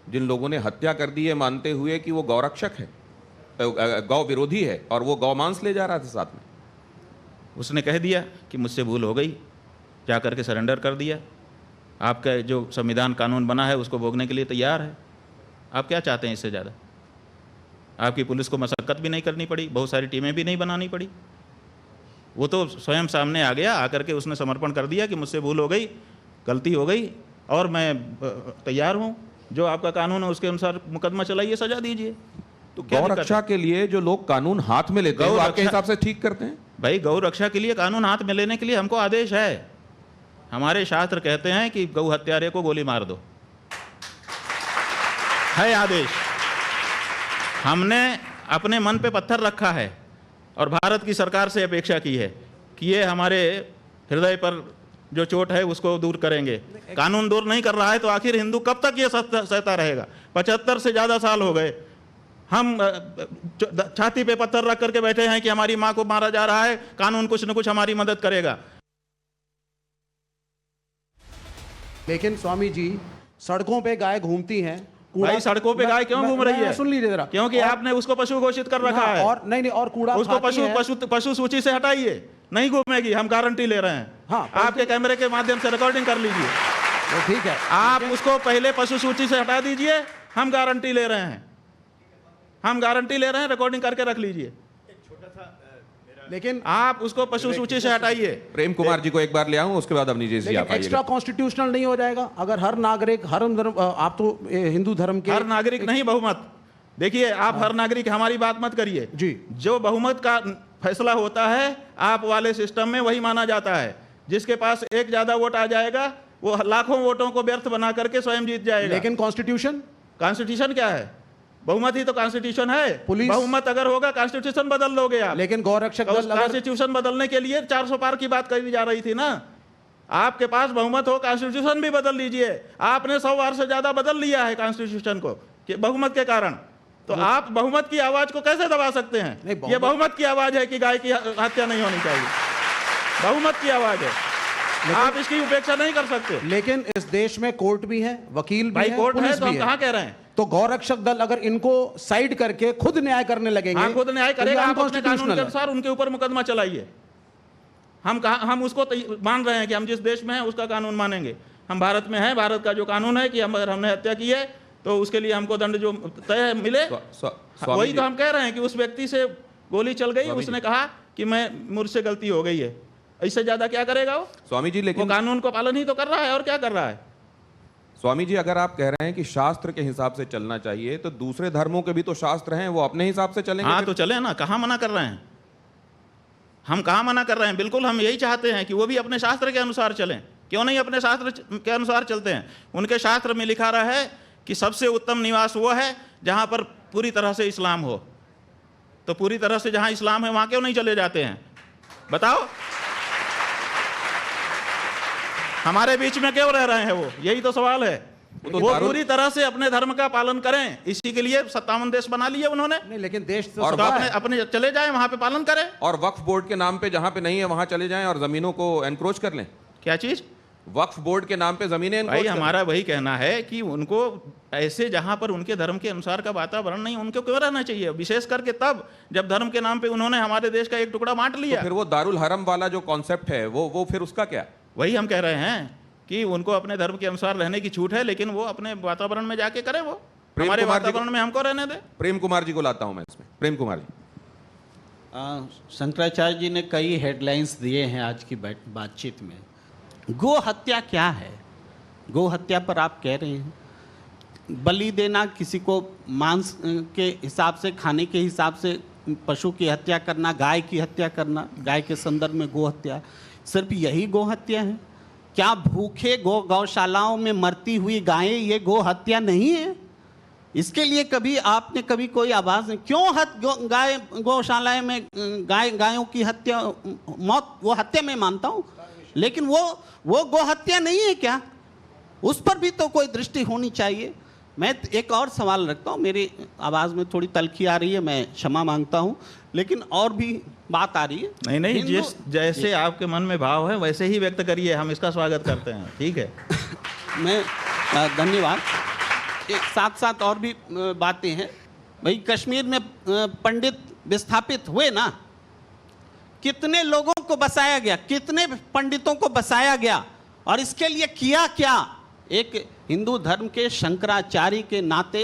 जिन लोगों ने हत्या कर दी है मानते हुए कि वो गौरक्षक है, गौ विरोधी है और वो गौ मांस ले जा रहा था साथ में, उसने कह दिया कि मुझसे भूल हो गई, जा करके सरेंडर कर दिया। आपका जो संविधान कानून बना है उसको भोगने के लिए तैयार है। आप क्या चाहते हैं इससे ज़्यादा? आपकी पुलिस को मशक्क़त भी नहीं करनी पड़ी, बहुत सारी टीमें भी नहीं बनानी पड़ी। वो तो स्वयं सामने आ गया, आकर के उसने समर्पण कर दिया कि मुझसे भूल हो गई, गलती हो गई और मैं तैयार हूँ, जो आपका कानून है उसके अनुसार मुकदमा चलाइए, सजा दीजिए। तो क्या गौ दिक्कत रक्षा के लिए जो लोग कानून हाथ में लेते हैं वो आपके हिसाब से ठीक करते हैं? भाई गौ रक्षा के लिए कानून हाथ में लेने के लिए हमको आदेश है। हमारे शास्त्र कहते हैं कि गौ हत्यारे को गोली मार दो, है आदेश। हमने अपने मन पे पत्थर रखा है और भारत की सरकार से अपेक्षा की है कि ये हमारे हृदय पर जो चोट है उसको दूर करेंगे। कानून दूर नहीं कर रहा है तो आखिर हिंदू कब तक ये सहता रहेगा? 75 से ज़्यादा साल हो गए हम छाती पे पत्थर रख करके बैठे हैं कि हमारी माँ को मारा जा रहा है, कानून कुछ न कुछ हमारी मदद करेगा। लेकिन स्वामी जी, सड़कों पे गाय घूमती हैं। भाई सड़कों पे गाय क्यों घूम रही है? सुन लीजिए जरा। क्योंकि आपने उसको पशु घोषित कर रखा है। और नहीं और कूड़ा उसको खाती है। पशु सूची से हटाइए, नहीं घूमेगी, हम गारंटी ले रहे हैं। हाँ, आपके कैमरे के माध्यम से रिकॉर्डिंग कर लीजिए। वो ठीक है, आप उसको पहले पशु सूची से हटा दीजिए, हम गारंटी ले रहे हैं, हम गारंटी ले रहे हैं, रिकॉर्डिंग करके रख लीजिए। लेकिन आप उसको पशु सूची से हटाइए। प्रेम कुमार जी को एक बार ले आऊं, उसके बाद अवनीश जी आप एक्स्ट्रा आइएगा। कॉन्स्टिट्यूशनल नहीं हो जाएगा अगर हर नागरिक, हर धर्म, आप तो हिंदू धर्म के हर नागरिक नहीं, बहुमत। देखिए आप हर नागरिक, हमारी बात मत करिए जी। जो बहुमत का फैसला होता है आप वाले सिस्टम में वही माना जाता है। जिसके पास एक ज्यादा वोट आ जाएगा वो लाखों वोटों को व्यर्थ बना करके स्वयं जीत जाएगा। लेकिन कॉन्स्टिट्यूशन क्या है? बहुमत ही तो कॉन्स्टिट्यूशन है। पुलिस, बहुमत अगर होगा कॉन्स्टिट्यूशन बदल लोगे आप। लेकिन गौरक्षक दल कॉन्स्टिट्यूशन बदलने के लिए 400 पार की बात कही जा रही थी ना। आपके पास बहुमत हो, कॉन्स्टिट्यूशन भी बदल लीजिए। आपने 100 बार से ज्यादा बदल लिया है कॉन्स्टिट्यूशन को कि बहुमत के कारण। तो आप बहुमत की आवाज को कैसे दबा सकते हैं? ये बहुमत की आवाज है कि गाय की हत्या नहीं होनी चाहिए, बहुमत की आवाज है, आप इसकी उपेक्षा नहीं कर सकते। लेकिन इस देश में कोर्ट भी है, वकील भी है, कोर्ट है पुलिस तो भी हम है। कहाँ कह रहे हैं? तो गौरक्षक दल अगर इनको साइड करके खुद न्याय करने लगेंगे, हाँ खुद न्याय करेगा। आप अपने कानून के है। अनुसार उनके ऊपर मुकदमा चलाइए। हम उसको मान रहे हैं कि हम जिस देश में हैं उसका कानून मानेंगे। हम भारत में हैं, भारत का जो कानून है कि अगर हमने हत्या की है तो उसके लिए हमको दंड जो तय मिले, वही तो हम कह रहे हैं कि उस व्यक्ति से गोली चल गई, उसने कहा कि मैं मुझसे गलती हो गई है, इससे ज्यादा क्या करेगा वो? स्वामी जी, लेकिन वो कानून को पालन ही तो कर रहा है और क्या कर रहा है? स्वामी जी, अगर आप कह रहे हैं कि शास्त्र के हिसाब से चलना चाहिए तो दूसरे धर्मों के भी तो शास्त्र हैं, वो अपने हिसाब से चलेंगे। हाँ तो चले ना, कहाँ मना कर रहे हैं हम? कहाँ मना कर रहे हैं? बिल्कुल हम यही चाहते हैं कि वो भी अपने शास्त्र के अनुसार चलें। क्यों नहीं अपने शास्त्र के अनुसार चलते हैं? उनके शास्त्र में लिखा रहा है कि सबसे उत्तम निवास वो है जहाँ पर पूरी तरह से इस्लाम हो। तो पूरी तरह से जहाँ इस्लाम है वहाँ क्यों नहीं चले जाते हैं? बताओ, हमारे बीच में क्यों रह रहे हैं वो? यही तो सवाल है। वो पूरी तरह से अपने धर्म का पालन करें, इसी के लिए 57 देश बना लिए उन्होंने। नहीं, लेकिन देश तो और अपने चले जाएं वहां पे पालन करें। और वक्फ बोर्ड के नाम पे जहां पे नहीं है वहां चले जाएं और जमीनों को एनक्रोच कर लें। क्या चीज? वक्फ बोर्ड के नाम पे जमीनें भाई हमारा वही कहना है कि उनको ऐसे जहां पर उनके धर्म के अनुसार का वातावरण नहीं, उनको क्यों रहना चाहिए? विशेष करके तब जब धर्म के नाम पे उन्होंने हमारे देश का एक टुकड़ा बांट लिया। तो फिर वो दारुल हरम वाला जो कॉन्सेप्ट है वो फिर उसका क्या? वही हम कह रहे हैं कि उनको अपने धर्म के अनुसार रहने की छूट है, लेकिन वो अपने वातावरण में जाके करें। वो हमारे वातावरण में हमको रहने दे। प्रेम कुमार जी को लाता हूं मैं इसमें। प्रेम कुमार जी, शंकराचार्य जी ने कई हेडलाइंस दिए हैं आज की बातचीत में। गो हत्या क्या है? गो हत्या पर आप कह रहे हैं बलि देना, किसी को मांस के हिसाब से, खाने के हिसाब से पशु की हत्या करना, गाय की हत्या करना, गाय के संदर्भ में गो हत्या। सिर्फ यही गो हत्या है क्या? भूखे गौशालाओं में मरती हुई गायें ये गो हत्या नहीं है? इसके लिए कभी आपने कभी कोई आवाज़ नहीं, क्यों गाय गौशालाएं में गायों की हत्या, मौत, वो हत्या मैं मानता हूँ, लेकिन वो गौ हत्या नहीं है क्या? उस पर भी तो कोई दृष्टि होनी चाहिए। मैं एक और सवाल रखता हूँ, मेरी आवाज़ में थोड़ी तलखी आ रही है, मैं क्षमा मांगता हूँ, लेकिन और भी बात आ रही है। नहीं, जैसे आपके मन में भाव है वैसे ही व्यक्त करिए, हम इसका स्वागत करते हैं, ठीक है। मैं धन्यवाद। एक साथ साथ और भी बातें हैं भाई। कश्मीर में पंडित विस्थापित हुए ना, कितने लोगों को बसाया गया, कितने पंडितों को बसाया गया, और इसके लिए किया क्या? एक हिंदू धर्म के शंकराचार्य के नाते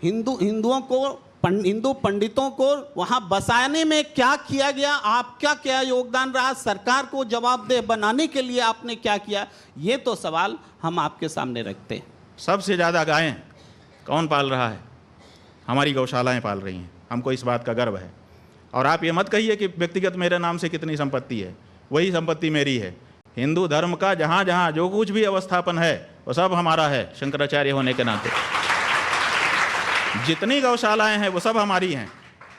हिंदू पंडितों को वहां बसाने में क्या किया गया, आपका क्या योगदान रहा, सरकार को जवाबदेह बनाने के लिए आपने क्या किया, ये तो सवाल हम आपके सामने रखते हैं। सबसे ज़्यादा गायें कौन पाल रहा है? हमारी गौशालाएं पाल रही हैं, हमको इस बात का गर्व है। और आप ये मत कहिए कि व्यक्तिगत मेरे नाम से कितनी संपत्ति है, वही संपत्ति मेरी है। हिंदू धर्म का जहाँ जहाँ जो कुछ भी अवस्थापन है वो सब हमारा है, शंकराचार्य होने के नाते। जितनी गौशालाएं हैं वो सब हमारी हैं,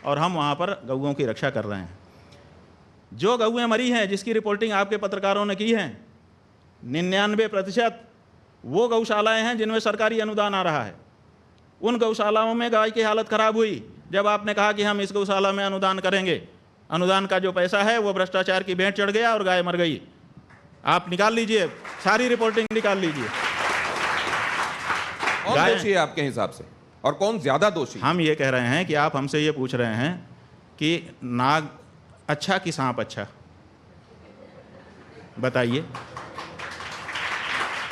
और हम वहाँ पर गऊओं की रक्षा कर रहे हैं। जो गऊएं मरी हैं, जिसकी रिपोर्टिंग आपके पत्रकारों ने की है, 99% वो गौशालाएं हैं जिनमें सरकारी अनुदान आ रहा है। उन गौशालाओं में गाय की हालत खराब हुई जब आपने कहा कि हम इस गौशाला में अनुदान करेंगे। अनुदान का जो पैसा है वो भ्रष्टाचार की भेंट चढ़ गया और गाय मर गई। आप निकाल लीजिए, सारी रिपोर्टिंग निकाल लीजिए। कौन दोषी है आपके हिसाब से, और कौन ज्यादा दोषी? हम ये कह रहे हैं कि आप हमसे ये पूछ रहे हैं कि नाग अच्छा कि सांप अच्छा, बताइए।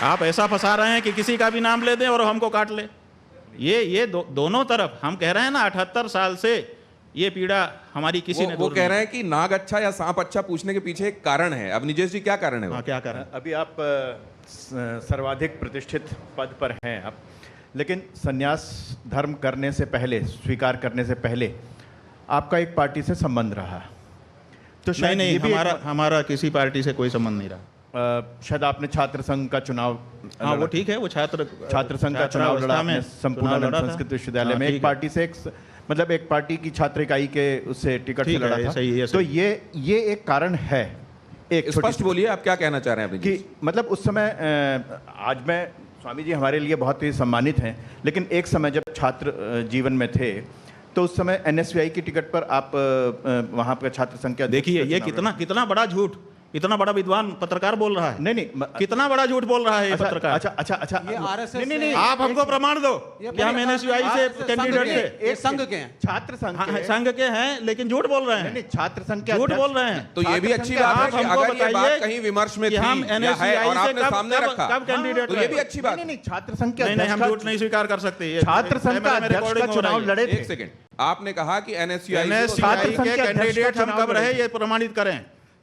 आप ऐसा फंसा रहे हैं कि किसी का भी नाम ले दें और हमको काट ले। ये दोनों तरफ हम कह रहे हैं ना, 78 साल से ये पीड़ा हमारी किसी ने वो कह रहे हैं कि नाग अच्छा या सांप अच्छा पूछने के पीछे एक कारण है। अब निजेश जी क्या कारण है? हाँ, क्या कारण? अभी आप सर्वाधिक प्रतिष्ठित पद पर हैं आप, लेकिन संन्यास धर्म करने से पहले, स्वीकार करने से पहले आपका एक पार्टी से संबंध रहा, तो शायद नहीं, हमारा किसी पार्टी से कोई संबंध नहीं रहा। शायद आपने छात्र संघ का चुनाव, हाँ वो ठीक है, वो छात्र संघ का चुनाव लड़ा आपने संपूर्ण संस्कृत विश्वविद्यालय में। एक पार्टी से मतलब एक पार्टी की छात्र इकाई के उससे टिकट से लड़ा था। तो ये एक कारण है। एक स्पष्ट बोलिए, आप क्या कहना चाह रहे हैं कि मतलब उस समय, आज मैं, स्वामी जी हमारे लिए बहुत ही सम्मानित हैं, लेकिन एक समय जब छात्र जीवन में थे तो उस समय NSVI की टिकट पर आप वहां पर छात्र संघ के, देखिए ये कितना बड़ा झूठ, इतना बड़ा विद्वान पत्रकार बोल रहा है। नहीं, कितना बड़ा झूठ बोल रहा है ये पत्रकार। अच्छा, ये RSS नहीं, आप हमको प्रमाण दो कि हम NSVI से कैंडिडेट थे। एक संघ के हैं, छात्र संघ के हैं, लेकिन झूठ बोल रहे हैं। नहीं, छात्र संघ के झूठ बोल रहे हैं। तो ये भी अच्छी बात है कि अगर ये बात कहीं विमर्श में थी हम NSVI और से आपने सामने रखा, कब कैंडिडेट, तो ये भी अच्छी बात। नहीं, छात्र संघ के नहीं, हम झूठ नहीं स्वीकार कर सकते। छात्र संघ का अध्यक्ष का चुनाव लड़े थे। एक सेकंड, आपने कहा कि NSVI के कैंडिडेट हम कब रहे, ये प्रमाणित करें।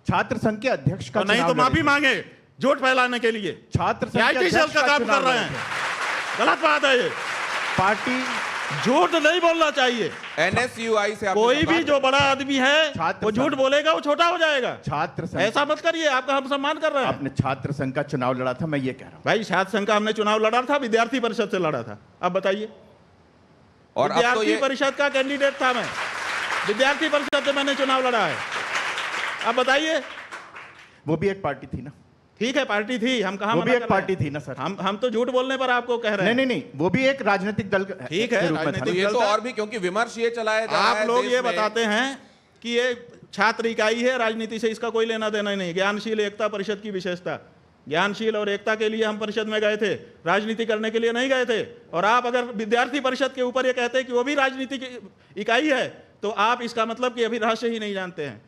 छात्र संघ के अध्यक्ष का नहीं तो माफी मांगे झूठ फैलाने के लिए। छात्र संघ के अध्यक्ष का काम कर रहे हैं, गलत बात है ये। पार्टी झूठ नहीं बोलना चाहिए। NSUI से कोई भी जो बड़ा आदमी है वो झूठ बोलेगा, वो छोटा हो जाएगा। छात्र संघ, ऐसा मत करिए, आपका हम सम्मान कर रहे हैं। आपने छात्र संघ का चुनाव लड़ा था, मैं ये कह रहा हूँ। भाई छात्र संघ का हमने चुनाव लड़ा था, विद्यार्थी परिषद से लड़ा था। अब बताइए, और विद्यार्थी परिषद का कैंडिडेट था मैं, विद्यार्थी परिषद से मैंने चुनाव लड़ा है। अब बताइए, वो भी एक पार्टी थी ना? ठीक है, पार्टी थी, हम कहाँ, वो भी एक पार्टी थी ना सर? हम तो झूठ बोलने पर आपको कह रहे हैं। नहीं, वो भी एक राजनीतिक दल, ठीक है, तो ये तो और भी, क्योंकि विमर्श ये चलाया जा रहा है, आप लोग ये बताते हैं कि ये छात्र इकाई है, राजनीति से इसका कोई लेना देना नहीं। ज्ञानशील एकता परिषद की विशेषता, ज्ञानशील और एकता के लिए हम परिषद में गए थे, राजनीति करने के लिए नहीं गए थे। और आप अगर विद्यार्थी परिषद के ऊपर ये कहते हैं कि वो भी राजनीति की इकाई है, तो आप इसका मतलब कि अभी रहस्य ही नहीं जानते हैं।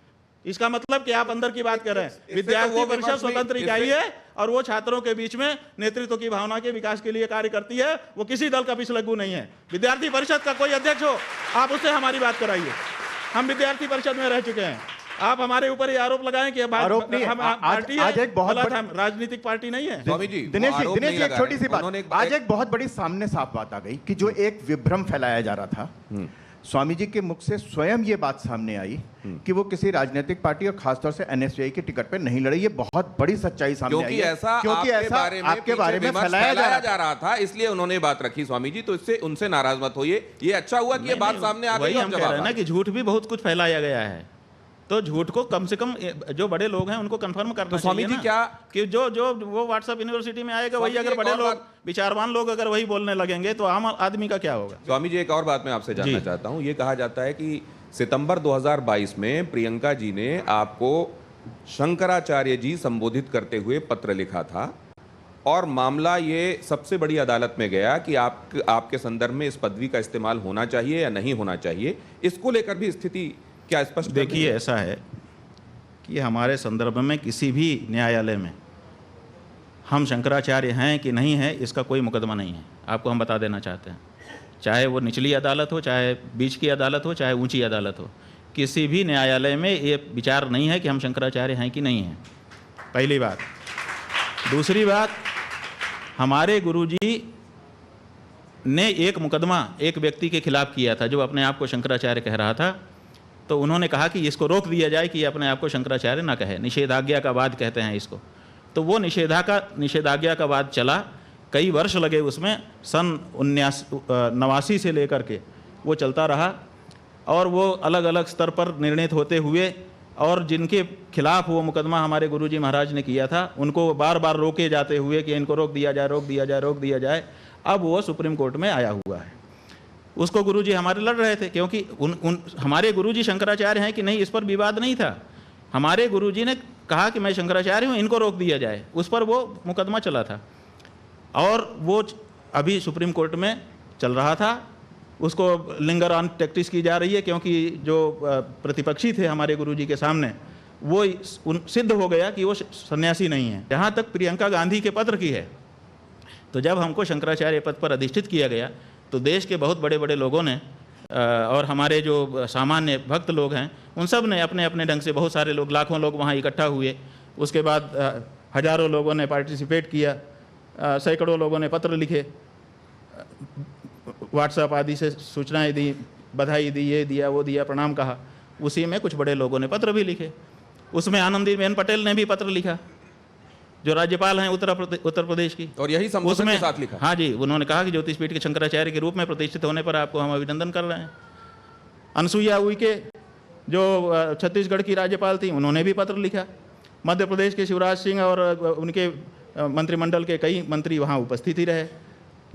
इसका मतलब कि आप अंदर की बात कर रहे हैं। विद्यार्थी परिषद स्वतंत्र इकाई है और वो छात्रों के बीच में नेतृत्व की भावना के विकास के लिए कार्य करती है। वो किसी दल का पिछलग्गू नहीं है। विद्यार्थी परिषद का कोई अध्यक्ष हो, आप उससे हमारी बात कराइए। हम विद्यार्थी परिषद में रह चुके हैं। आप हमारे ऊपर ये आरोप लगाएं कि आरोप नहीं, आज एक बहुत राजनीतिक पार्टी नहीं है। दिनेश जी, एक छोटी सी बात, आज एक बहुत बड़ी सामने साफ बात आ गई कि जो एक विभ्रम फैलाया जा रहा था, स्वामी जी के मुख से स्वयं ये बात सामने आई कि वो किसी राजनीतिक पार्टी और खासतौर से एनएसयूआई के टिकट पे नहीं लड़े। ये बहुत बड़ी सच्चाई सामने आई है, क्योंकि ऐसा आपके बारे में विमर्श फैलाया जा रहा था, इसलिए उन्होंने बात रखी स्वामी जी। तो इससे उनसे नाराज मत होइए, ये अच्छा हुआ कि ये बात सामने आ गई। वही हम कह रहे हैं ना कि झूठ भी बहुत कुछ फैलाया गया है, तो झूठ को कम से कम जो बड़े लोग हैं उनको कंफर्म करना तो स्वामी चाहिए जी क्या कि जो वो व्हाट्सएप यूनिवर्सिटी में आएगा वही, अगर बड़े लोग विचारवान लोग अगर वही बोलने लगेंगे तो आम आदमी का क्या होगा। स्वामी जी एक और बात मैं आपसे जानना चाहता हूं। ये कहा जाता है कि सितंबर 2022 में प्रियंका जी ने आपको शंकराचार्य जी संबोधित करते हुए पत्र लिखा था और मामला ये सबसे बड़ी अदालत में गया कि आपके संदर्भ में इस पदवी का इस्तेमाल होना चाहिए या नहीं होना चाहिए। इसको लेकर भी स्थिति क्या स्पष्ट? देखिए, ऐसा है कि हमारे संदर्भ में किसी भी न्यायालय में हम शंकराचार्य हैं कि नहीं है इसका कोई मुकदमा नहीं है। आपको हम बता देना चाहते हैं, चाहे वो निचली अदालत हो, चाहे बीच की अदालत हो, चाहे ऊंची अदालत हो, किसी भी न्यायालय में ये विचार नहीं है कि हम शंकराचार्य हैं कि नहीं हैं। पहली बात। दूसरी बात, हमारे गुरुजी ने एक मुकदमा एक व्यक्ति के खिलाफ किया था जो अपने आप को शंकराचार्य कह रहा था, तो उन्होंने कहा कि इसको रोक दिया जाए कि ये अपने आप को शंकराचार्य ना कहे, निषेधाज्ञा का वाद कहते हैं इसको। तो वो निषेधाज्ञा का वाद चला, कई वर्ष लगे उसमें, सन 1989 से लेकर के वो चलता रहा और वो अलग अलग स्तर पर निर्णित होते हुए, और जिनके खिलाफ वो मुकदमा हमारे गुरुजी महाराज ने किया था उनको बार बार रोके जाते हुए कि इनको रोक दिया जाए, रोक दिया जाए, रोक दिया जाए। अब वो सुप्रीम कोर्ट में आया हुआ है, उसको गुरुजी हमारे लड़ रहे थे क्योंकि हमारे गुरुजी शंकराचार्य हैं कि नहीं इस पर विवाद नहीं था। हमारे गुरुजी ने कहा कि मैं शंकराचार्य हूँ, इनको रोक दिया जाए, उस पर वो मुकदमा चला था और वो अभी सुप्रीम कोर्ट में चल रहा था। उसको लिंगर ऑन टैक्टिस की जा रही है क्योंकि जो प्रतिपक्षी थे हमारे गुरुजी के सामने वो सिद्ध हो गया कि वो सन्यासी नहीं है। जहाँ तक प्रियंका गांधी के पत्र की है, तो जब हमको शंकराचार्य पद पर अधिष्ठित किया गया तो देश के बहुत बड़े बड़े लोगों ने और हमारे जो सामान्य भक्त लोग हैं उन सब ने अपने अपने ढंग से, बहुत सारे लोग, लाखों लोग वहाँ इकट्ठा हुए। उसके बाद हजारों लोगों ने पार्टिसिपेट किया, सैकड़ों लोगों ने पत्र लिखे, व्हाट्सएप आदि से सूचनाएं दी, बधाई दी, ये दिया, वो दिया, प्रणाम कहा। उसी में कुछ बड़े लोगों ने पत्र भी लिखे। उसमें आनंदीबेन पटेल ने भी पत्र लिखा जो राज्यपाल हैं उत्तर प्रदेश की, और यही संबोधन के साथ लिखा। हाँ जी, उन्होंने कहा कि ज्योतिषपीठ के शंकराचार्य के रूप में प्रतिष्ठित होने पर आपको हम अभिनंदन कर रहे हैं। अनसुईया उइके जो छत्तीसगढ़ की राज्यपाल थी, उन्होंने भी पत्र लिखा। मध्य प्रदेश के शिवराज सिंह और उनके मंत्रिमंडल के कई मंत्री वहाँ उपस्थित ही रहे।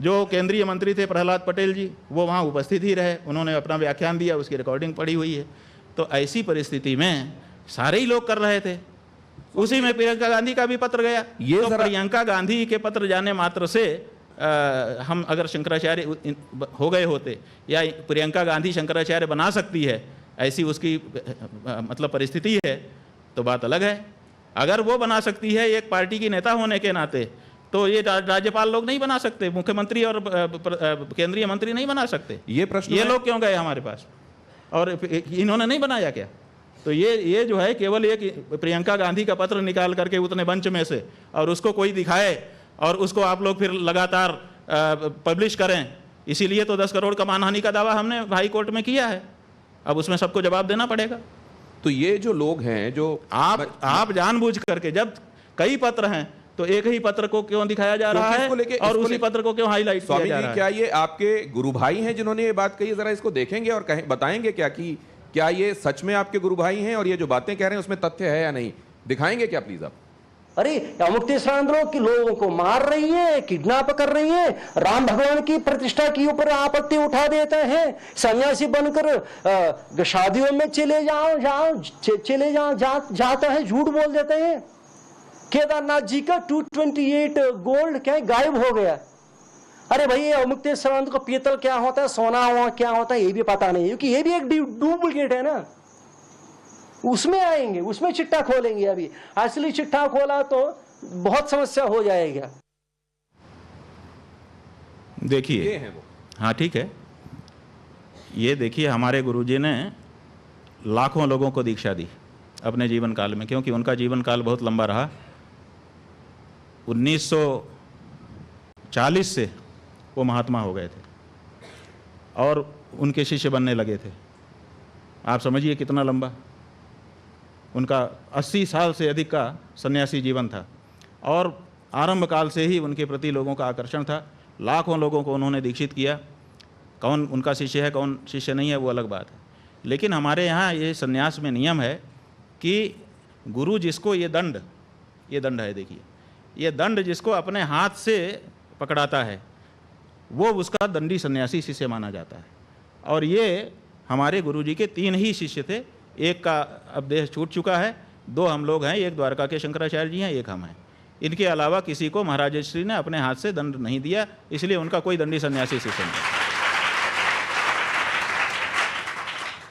जो केंद्रीय मंत्री थे प्रहलाद पटेल जी, वो वहाँ उपस्थित ही रहे, उन्होंने अपना व्याख्यान दिया, उसकी रिकॉर्डिंग पड़ी हुई है। तो ऐसी परिस्थिति में सारे ही लोग कर रहे थे। उसी में प्रियंका गांधी का भी पत्र गया। ये तो प्रियंका गांधी के पत्र जाने मात्र से हम अगर शंकराचार्य हो गए होते या प्रियंका गांधी शंकराचार्य बना सकती है, ऐसी उसकी मतलब परिस्थिति है, तो बात अलग है। अगर वो बना सकती है एक पार्टी की नेता होने के नाते, तो ये राज्यपाल लोग नहीं बना सकते, मुख्यमंत्री और केंद्रीय मंत्री नहीं बना सकते। ये प्रश्न ये लोग क्यों गए हमारे पास और इन्होंने नहीं बनाया क्या? तो ये जो है केवल एक प्रियंका गांधी का पत्र निकाल करके उतने बंच में से और उसको कोई दिखाए और उसको आप लोग फिर लगातार पब्लिश करें, इसीलिए तो 10 करोड़ का मानहानि का दावा हमने हाई कोर्ट में किया है। अब उसमें सबको जवाब देना पड़ेगा। तो ये जो लोग हैं जो आप जानबूझ करके, जब कई पत्र हैं तो एक ही पत्र को क्यों दिखाया जा रहा है और उसी पत्र को क्यों हाईलाइट किया जा रहा है? क्या ये आपके गुरु भाई हैं जिन्होंने ये बात कही? जरा इसको देखेंगे और बताएंगे क्या कि क्या ये सच में आपके गुरु भाई हैं और ये जो बातें कह रहे हैं उसमें तथ्य है या नहीं? दिखाएंगे क्या प्लीज आप? अरे अमुक्तेश्वरांध्रों की लोगों को मार रही है, किडनैप कर रही है, राम भगवान की प्रतिष्ठा के ऊपर आपत्ति उठा देते हैं, सन्यासी बनकर शादियों में चले जाता है, झूठ बोल देते हैं। केदारनाथ जी का 228 गोल्ड क्या गायब हो गया। अरे भाई, ये अमुक्तेश्वरांध्र को पीतल क्या होता है, सोना क्या होता है, ये भी पता नहीं, क्योंकि ये भी एक डुप्लीकेट है ना। उसमें आएंगे, उसमें चिट्ठा खोलेंगे। अभी असली चिट्ठा खोला तो बहुत समस्या हो जाएगा। देखिए, हाँ ठीक है, ये देखिए, हमारे गुरुजी ने लाखों लोगों को दीक्षा दी अपने जीवन काल में, क्योंकि उनका जीवन काल बहुत लंबा रहा। 1940 से वो महात्मा हो गए थे और उनके शिष्य बनने लगे थे। आप समझिए कितना लंबा, उनका 80 साल से अधिक का सन्यासी जीवन था और आरंभ काल से ही उनके प्रति लोगों का आकर्षण था। लाखों लोगों को उन्होंने दीक्षित किया। कौन उनका शिष्य है कौन शिष्य नहीं है वो अलग बात है, लेकिन हमारे यहाँ ये सन्यास में नियम है कि गुरु जिसको ये दंड है, देखिए ये दंड जिसको अपने हाथ से पकड़ाता है वो उसका दंडी सन्यासी शिष्य माना जाता है। और ये हमारे गुरुजी के 3 ही शिष्य थे, एक का अब देह छूट चुका है, 2 हम लोग हैं, एक द्वारका के शंकराचार्य जी हैं, एक हम हैं। इनके अलावा किसी को महाराज श्री ने अपने हाथ से दंड नहीं दिया, इसलिए उनका कोई दंडी सन्यासी शिष्य नहीं।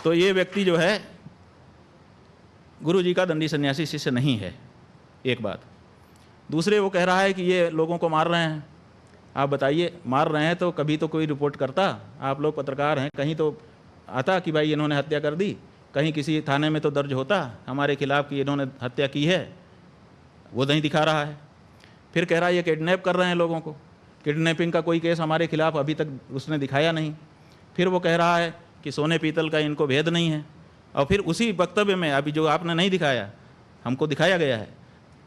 तो ये व्यक्ति जो है गुरुजी का दंडी सन्यासी शिष्य नहीं है, एक बात। दूसरे वो कह रहा है कि ये लोगों को मार रहे हैं। आप बताइए, मार रहे हैं तो कभी तो कोई रिपोर्ट करता, आप लोग पत्रकार हैं, कहीं तो आता कि भाई इन्होंने हत्या कर दी, कहीं किसी थाने में तो दर्ज होता हमारे खिलाफ कि इन्होंने हत्या की है, वो नहीं दिखा रहा है। फिर कह रहा है ये किडनैप कर रहे हैं लोगों को, किडनैपिंग का कोई केस हमारे खिलाफ अभी तक उसने दिखाया नहीं। फिर वो कह रहा है कि सोने पीतल का इनको भेद नहीं है, और फिर उसी वक्तव्य में अभी जो आपने नहीं दिखाया हमको दिखाया गया है,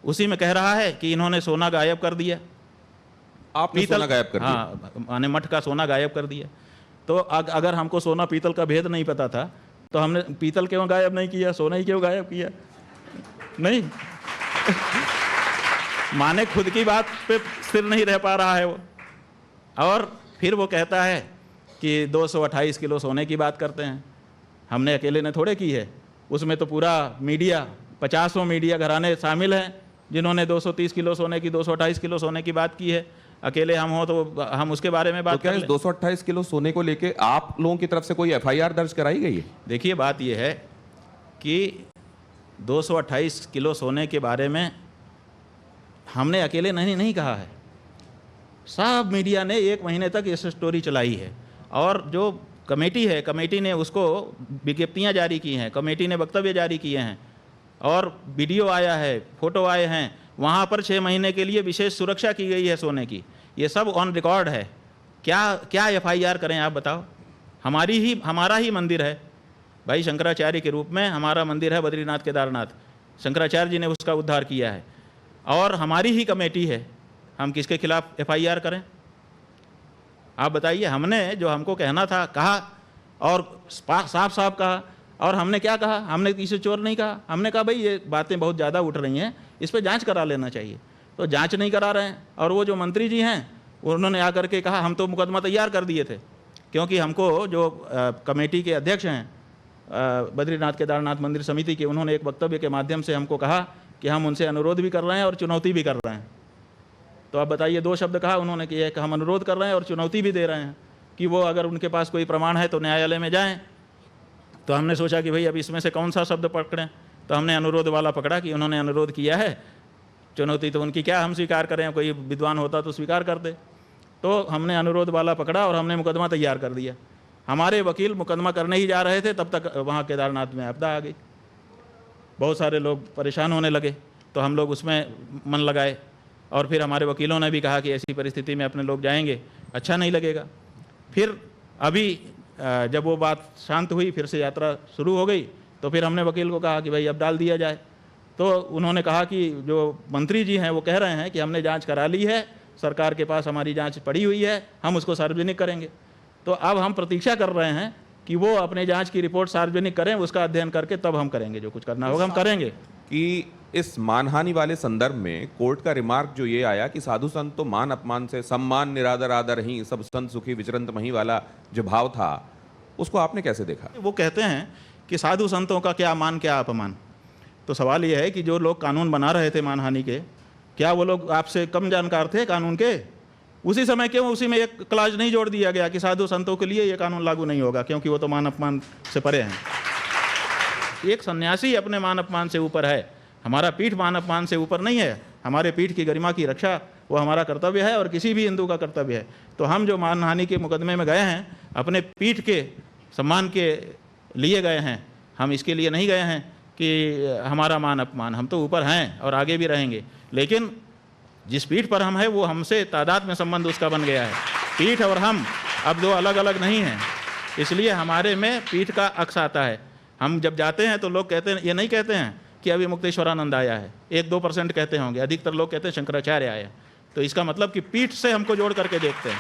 उसी में कह रहा है कि इन्होंने सोना गायब कर दिया। आपने सोना गायब कर दिया? हाँ, माने मठ का सोना गायब कर दिया। तो अगर हमको सोना पीतल का भेद नहीं पता था तो हमने पीतल क्यों गायब नहीं किया, सोना ही क्यों गायब किया? नहीं माने खुद की बात पे स्थिर नहीं रह पा रहा है वो। और फिर वो कहता है कि 228 किलो सोने की बात करते हैं, हमने अकेले ने थोड़े की है, उसमें तो पूरा मीडिया 50 मीडिया घराने शामिल हैं जिन्होंने 230 किलो सोने की 228 किलो सोने की बात की है। अकेले हम हो तो हम उसके बारे में बात तो क्या इस 228 किलो सोने को लेके आप लोगों की तरफ से कोई एफआईआर दर्ज कराई गई है? देखिए बात यह है कि 228 किलो सोने के बारे में हमने अकेले नहीं कहा है, सब मीडिया ने 1 महीने तक ये स्टोरी चलाई है। और जो कमेटी है, कमेटी ने उसको विज्ञप्तियाँ जारी की हैं, कमेटी ने वक्तव्य जारी किए हैं और वीडियो आया है, फोटो आए हैं। वहाँ पर 6 महीने के लिए विशेष सुरक्षा की गई है सोने की, ये सब ऑन रिकॉर्ड है। क्या एफआईआर करें आप बताओ? हमारा ही मंदिर है भाई, शंकराचार्य के रूप में हमारा मंदिर है बद्रीनाथ केदारनाथ, शंकराचार्य जी ने उसका उद्धार किया है और हमारी ही कमेटी है, हम किसके खिलाफ एफआईआर करें? आप बताइए। हमने जो हमको कहना था कहा और साफ कहा। और हमने क्या कहा? हमने किसी चोर नहीं कहा, हमने कहा भाई ये बातें बहुत ज़्यादा उठ रही हैं, इस पर जांच करा लेना चाहिए। तो जांच नहीं करा रहे हैं। और वो जो मंत्री जी हैं उन्होंने आकर के कहा हम तो मुकदमा तैयार कर दिए थे, क्योंकि हमको जो कमेटी के अध्यक्ष हैं बद्रीनाथ केदारनाथ मंदिर समिति के, उन्होंने एक वक्तव्य के माध्यम से हमको कहा कि हम उनसे अनुरोध भी कर रहे हैं और चुनौती भी कर रहे हैं। तो आप बताइए, 2 शब्द कहा उन्होंने कि हम अनुरोध कर रहे हैं और चुनौती भी दे रहे हैं कि वो अगर उनके पास कोई प्रमाण है तो न्यायालय में जाएं। तो हमने सोचा कि भाई अब इसमें से कौन सा शब्द पकड़ें, तो हमने अनुरोध वाला पकड़ा कि उन्होंने अनुरोध किया है, चुनौती तो उनकी क्या हम स्वीकार करें, कोई विद्वान होता तो स्वीकार कर दे। तो हमने अनुरोध वाला पकड़ा और हमने मुकदमा तैयार कर दिया। हमारे वकील मुकदमा करने ही जा रहे थे, तब तक वहाँ केदारनाथ में आपदा आ गई, बहुत सारे लोग परेशान होने लगे। तो हम लोग उसमें मन लगाए और फिर हमारे वकीलों ने भी कहा कि ऐसी परिस्थिति में अपने लोग जाएंगे अच्छा नहीं लगेगा। फिर अभी जब वो बात शांत हुई, फिर से यात्रा शुरू हो गई, तो फिर हमने वकील को कहा कि भाई अब डाल दिया जाए। तो उन्होंने कहा कि जो मंत्री जी हैं वो कह रहे हैं कि हमने जांच करा ली है, सरकार के पास हमारी जांच पड़ी हुई है, हम उसको सार्वजनिक करेंगे। तो अब हम प्रतीक्षा कर रहे हैं कि वो अपने जांच की रिपोर्ट सार्वजनिक करें, उसका अध्ययन करके तब हम करेंगे, जो कुछ करना होगा हम करेंगे। कि इस मानहानि वाले संदर्भ में कोर्ट का रिमार्क जो ये आया कि साधु संत तो मान अपमान से सम्मान निरादर आदर ही, सब संत सुखी विचरंत मही वाला जो भाव था, उसको आपने कैसे देखा? वो कहते हैं कि साधु संतों का क्या मान क्या अपमान। तो सवाल ये है कि जो लोग कानून बना रहे थे मानहानि के, क्या वो लोग आपसे कम जानकार थे कानून के? उसी समय क्यों उसी में एक क्लाज नहीं जोड़ दिया गया कि साधु संतों के लिए ये कानून लागू नहीं होगा, क्योंकि वो तो मान अपमान से परे हैं। एक सन्यासी अपने मान अपमान से ऊपर है, हमारा पीठ मान अपमान से ऊपर नहीं है। हमारे पीठ की गरिमा की रक्षा वो हमारा कर्तव्य है और किसी भी हिंदू का कर्तव्य है। तो हम जो मानहानि के मुकदमे में गए हैं, अपने पीठ के सम्मान के लिए गए हैं, हम इसके लिए नहीं गए हैं कि हमारा मान अपमान। हम तो ऊपर हैं और आगे भी रहेंगे, लेकिन जिस पीठ पर हम हैं वो हमसे तादाद में संबंध उसका बन गया है। पीठ और हम अब 2 अलग अलग नहीं हैं। इसलिए हमारे में पीठ का अक्स आता है। हम जब जाते हैं तो लोग कहते हैं, ये नहीं कहते हैं कि अभी मुक्तेश्वरानंद आया है, 1-2% कहते होंगे, अधिकतर लोग कहते हैं शंकराचार्य आया। तो इसका मतलब कि पीठ से हमको जोड़ करके देखते हैं।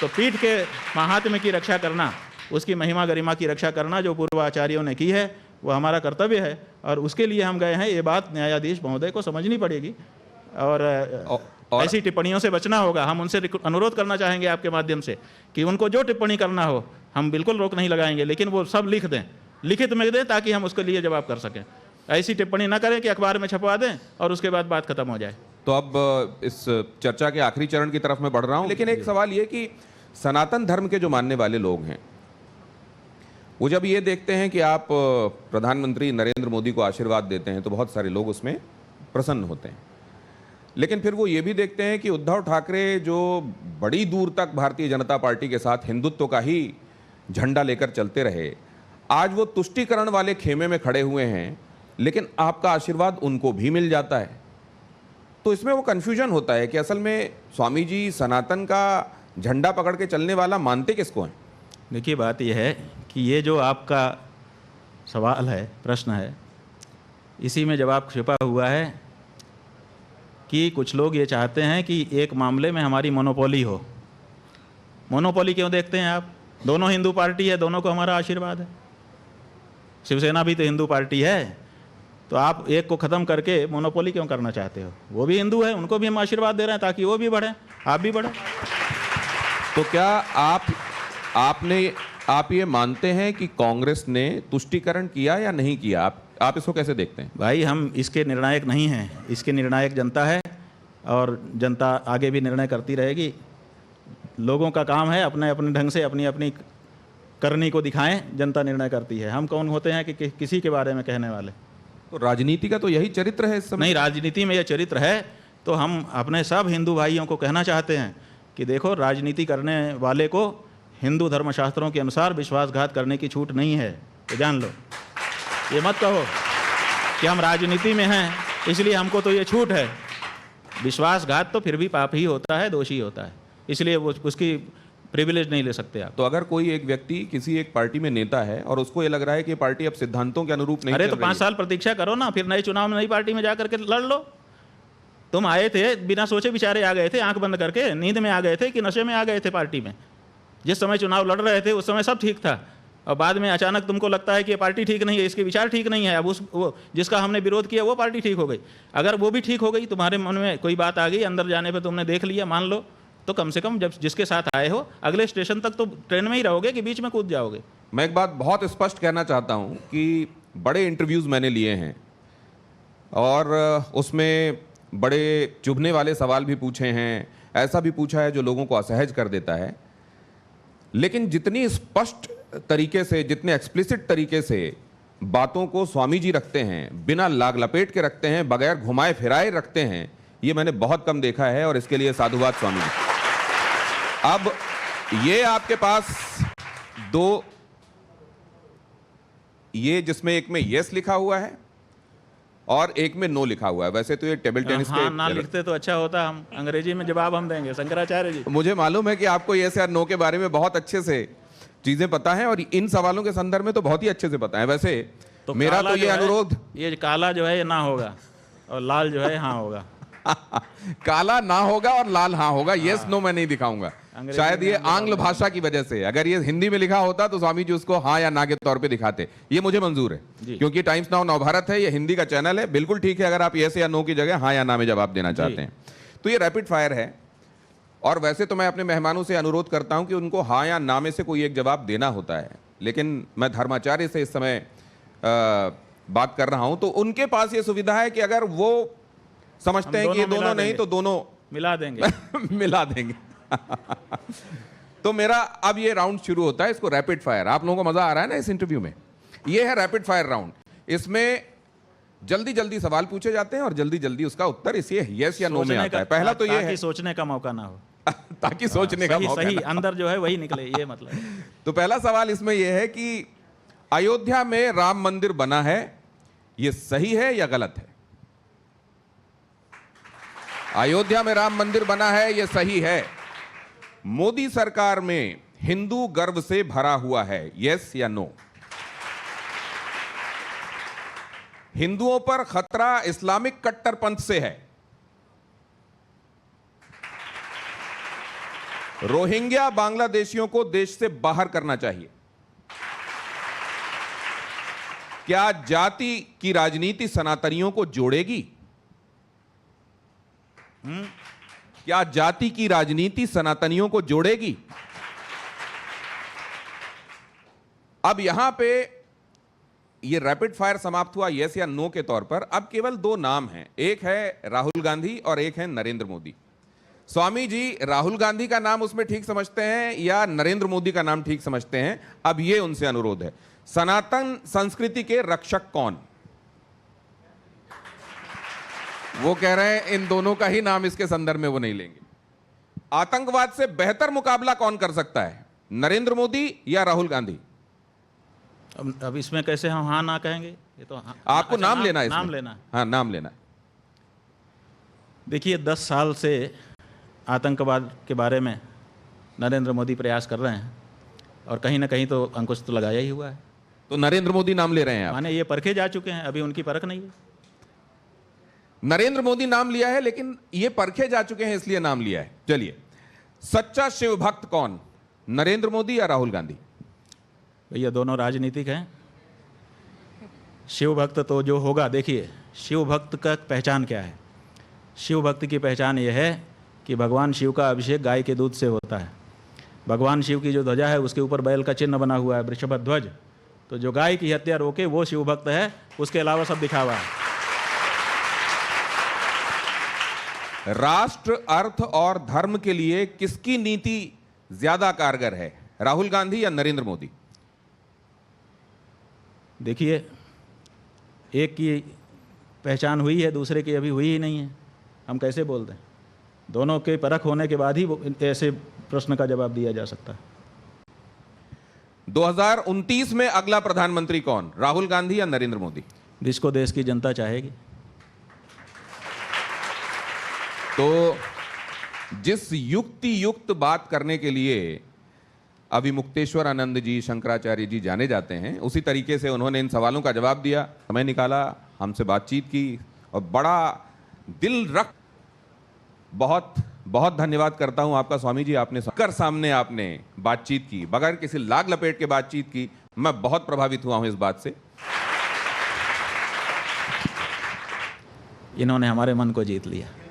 तो पीठ के महात्म्य की रक्षा करना, उसकी महिमा गरिमा की रक्षा करना जो पूर्व आचार्यों ने की है, वो हमारा कर्तव्य है और उसके लिए हम गए हैं। ये बात न्यायाधीश महोदय को समझनी पड़ेगी और ऐसी टिप्पणियों से बचना होगा। हम उनसे अनुरोध करना चाहेंगे आपके माध्यम से कि उनको जो टिप्पणी करना हो हम बिल्कुल रोक नहीं लगाएंगे, लेकिन वो सब लिख दें, लिखित में दें, ताकि हम उसके लिए जवाब कर सकें। ऐसी टिप्पणी ना करें कि अखबार में छपवा दें और उसके बाद बात खत्म हो जाए। तो अब इस चर्चा के आखिरी चरण की तरफ मैं बढ़ रहा हूं, लेकिन एक सवाल ये कि सनातन धर्म के जो मानने वाले लोग हैं वो जब ये देखते हैं कि आप प्रधानमंत्री नरेंद्र मोदी को आशीर्वाद देते हैं तो बहुत सारे लोग उसमें प्रसन्न होते हैं, लेकिन फिर वो ये भी देखते हैं कि उद्धव ठाकरे जो बड़ी दूर तक भारतीय जनता पार्टी के साथ हिंदुत्व का ही झंडा लेकर चलते रहे, आज वो तुष्टीकरण वाले खेमे में खड़े हुए हैं, लेकिन आपका आशीर्वाद उनको भी मिल जाता है। तो इसमें वो कन्फ्यूजन होता है कि असल में स्वामी जी सनातन का झंडा पकड़ के चलने वाला मानते किसको हैं? देखिए, बात यह है कि ये जो आपका सवाल है, प्रश्न है, इसी में जवाब छिपा हुआ है कि कुछ लोग ये चाहते हैं कि एक मामले में हमारी मोनोपोली हो। मोनोपोली क्यों देखते हैं आप? दोनों हिंदू पार्टी है, दोनों को हमारा आशीर्वाद है। शिवसेना भी तो हिंदू पार्टी है, तो आप एक को ख़त्म करके मोनोपोली क्यों करना चाहते हो? वो भी हिंदू है, उनको भी हम आशीर्वाद दे रहे हैं ताकि वो भी बढ़ें, आप भी बढ़ें। तो क्या आप ये मानते हैं कि कांग्रेस ने तुष्टीकरण किया या नहीं किया? आप इसको कैसे देखते हैं? भाई, हम इसके निर्णायक नहीं हैं, इसके निर्णायक जनता है और जनता आगे भी निर्णय करती रहेगी। लोगों का काम है अपने अपने ढंग से अपनी अपनी करनी को दिखाएं, जनता निर्णय करती है। हम कौन होते हैं कि किसी के बारे में कहने वाले? तो राजनीति का तो यही चरित्र है इस समय। नहीं, राजनीति में यह चरित्र है तो हम अपने सब हिंदू भाइयों को कहना चाहते हैं कि देखो, राजनीति करने वाले को हिंदू धर्मशास्त्रों के अनुसार विश्वासघात करने की छूट नहीं है, तो जान लो। ये मत कहो कि हम राजनीति में हैं इसलिए हमको तो ये छूट है। विश्वासघात तो फिर भी पाप ही होता है, दोषी होता है, इसलिए वो उसकी प्रिविलेज नहीं ले सकते आप। तो अगर कोई एक व्यक्ति किसी एक पार्टी में नेता है और उसको ये लग रहा है कि पार्टी अब सिद्धांतों के अनुरूप नहीं, अरे तो 5 साल प्रतीक्षा करो ना, फिर नए चुनाव में नई पार्टी में जाकर के लड़ लो। तुम आए थे बिना सोचे विचारे आ गए थे, आंख बंद करके, नींद में आ गए थे कि नशे में आ गए थे पार्टी में? जिस समय चुनाव लड़ रहे थे उस समय सब ठीक था और बाद में अचानक तुमको लगता है कि ये पार्टी ठीक नहीं है, इसके विचार ठीक नहीं है, अब वो जिसका हमने विरोध किया वो पार्टी ठीक हो गई। अगर वो भी ठीक हो गई, तुम्हारे मन में कोई बात आ गई, अंदर जाने पर तुमने देख लिया, मान लो, तो कम से कम जब जिसके साथ आए हो अगले स्टेशन तक तो ट्रेन में ही रहोगे कि बीच में कूद जाओगे? मैं एक बात बहुत स्पष्ट कहना चाहता हूं कि बड़े इंटरव्यूज मैंने लिए हैं और उसमें बड़े चुभने वाले सवाल भी पूछे हैं, ऐसा भी पूछा है जो लोगों को असहज कर देता है, लेकिन जितनी स्पष्ट तरीके से, जितने एक्सप्लिसिट तरीके से बातों को स्वामी जी रखते हैं, बिना लाग लपेट के रखते हैं, बगैर घुमाए फिराए रखते हैं, ये मैंने बहुत कम देखा है और इसके लिए साधुवाद स्वामी जी। अब ये आपके पास दो, ये जिसमें एक में यस लिखा हुआ है और एक में नो लिखा हुआ है। वैसे तो ये टेबल टेनिस हाँ, ना लिखते तो अच्छा होता, हम अंग्रेजी में जवाब हम देंगे। शंकराचार्य जी, मुझे मालूम है कि आपको यस या नो के बारे में बहुत अच्छे से चीजें पता हैं और इन सवालों के संदर्भ में तो बहुत ही अच्छे से पता है। वैसे तो मेरा तो ये अनुरोध, ये काला जो है ये ना होगा और लाल जो है हाँ होगा। काला ना होगा और लाल हाँ होगा। यस नो मैं नहीं दिखाऊंगा, शायद ये आंग्ल भाषा की वजह से। अगर ये हिंदी में लिखा होता तो स्वामी जी उसको हाँ या ना के तौर पे दिखाते। ये मुझे मंजूर है क्योंकि टाइम्स नाउ नवभारत है, ये हिंदी का चैनल है, बिल्कुल ठीक है अगर आप यस या नो की जगह हाँ या ना में जवाब देना चाहते हैं। तो ये रैपिड फायर है और वैसे तो मैं अपने मेहमानों से अनुरोध करता हूं कि उनको हाँ या ना में से कोई एक जवाब देना होता है, लेकिन मैं धर्माचार्य से इस समय बात कर रहा हूं तो उनके पास ये सुविधा है कि अगर वो समझते हैं कि ये दोनों नहीं तो दोनों मिला देंगे मिला देंगे। तो मेरा अब ये राउंड शुरू होता है, इसको रैपिड फायर। आप लोगों को मजा आ रहा है ना इस इंटरव्यू में? ये है रैपिड फायर राउंड। इसमें जल्दी जल्दी सवाल पूछे जाते हैं और जल्दी जल्दी उसका उत्तर इसे यस या नो में आता है। पहला तो ये है सोचने का मौका ना हो ताकि सोचने का मौका सही अंदर जो है वही निकले, ये मतलब। तो पहला सवाल इसमें यह है कि अयोध्या में राम मंदिर बना है, यह सही है या गलत है? अयोध्या में राम मंदिर बना है, यह सही है। मोदी सरकार में हिंदू गर्व से भरा हुआ है, यस या नो? हिंदुओं पर खतरा इस्लामिक कट्टरपंथ से है। रोहिंग्या बांग्लादेशियों को देश से बाहर करना चाहिए। क्या जाति की राजनीति सनातनियों को जोड़ेगी? क्या जाति की राजनीति सनातनियों को जोड़ेगी? अब यहां पे ये रैपिड फायर समाप्त हुआ यस या नो के तौर पर। अब केवल दो नाम हैं, एक है राहुल गांधी और एक है नरेंद्र मोदी। स्वामी जी, राहुल गांधी का नाम उसमें ठीक समझते हैं या नरेंद्र मोदी का नाम ठीक समझते हैं? अब ये उनसे अनुरोध है, सनातन संस्कृति के रक्षक कौन? वो कह रहे हैं इन दोनों का ही नाम इसके संदर्भ में वो नहीं लेंगे। आतंकवाद से बेहतर मुकाबला कौन कर सकता है, नरेंद्र मोदी या राहुल गांधी? अब इसमें कैसे हम हाँ ना कहेंगे? ये तो आपको नाम लेना है, नाम लेना है। हाँ, नाम लेना है। देखिए, 10 साल से आतंकवाद के बारे में नरेंद्र मोदी प्रयास कर रहे हैं और कहीं ना कहीं तो अंकुश तो लगाया ही हुआ है। तो नरेंद्र मोदी नाम ले रहे हैं आप? माने ये परखे जा चुके हैं, अभी उनकी परख नहीं है। नरेंद्र मोदी नाम लिया है लेकिन ये परखे जा चुके हैं इसलिए नाम लिया है। चलिए, सच्चा शिव भक्त कौन, नरेंद्र मोदी या राहुल गांधी? भैया दोनों राजनीतिक हैं। शिव भक्त तो जो होगा, देखिए शिव भक्त का पहचान क्या है? शिव भक्त की पहचान ये है कि भगवान शिव का अभिषेक गाय के दूध से होता है। भगवान शिव की जो ध्वजा है उसके ऊपर बैल का चिन्ह बना हुआ है, वृषभ ध्वज। तो जो गाय की हत्या रोके वो शिव भक्त है, उसके अलावा सब दिखावा है। राष्ट्र, अर्थ और धर्म के लिए किसकी नीति ज्यादा कारगर है, राहुल गांधी या नरेंद्र मोदी? देखिए, एक की पहचान हुई है, दूसरे की अभी हुई ही नहीं है, हम कैसे बोल दें? दोनों के परख होने के बाद ही ऐसे प्रश्न का जवाब दिया जा सकता है। 2029 में अगला प्रधानमंत्री कौन, राहुल गांधी या नरेंद्र मोदी? जिसको देश की जनता चाहेगी। तो जिस युक्ति युक्त बात करने के लिए अभी मुक्तेश्वर आनंद जी, शंकराचार्य जी जाने जाते हैं, उसी तरीके से उन्होंने इन सवालों का जवाब दिया, समय निकाला, हमसे बातचीत की और बड़ा दिल रख बहुत बहुत धन्यवाद करता हूं आपका स्वामी जी। आपने सबके सामने आपने बातचीत की, बगैर किसी लाग लपेट के बातचीत की। मैं बहुत प्रभावित हुआ हूं इस बात से। इन्होंने हमारे मन को जीत लिया।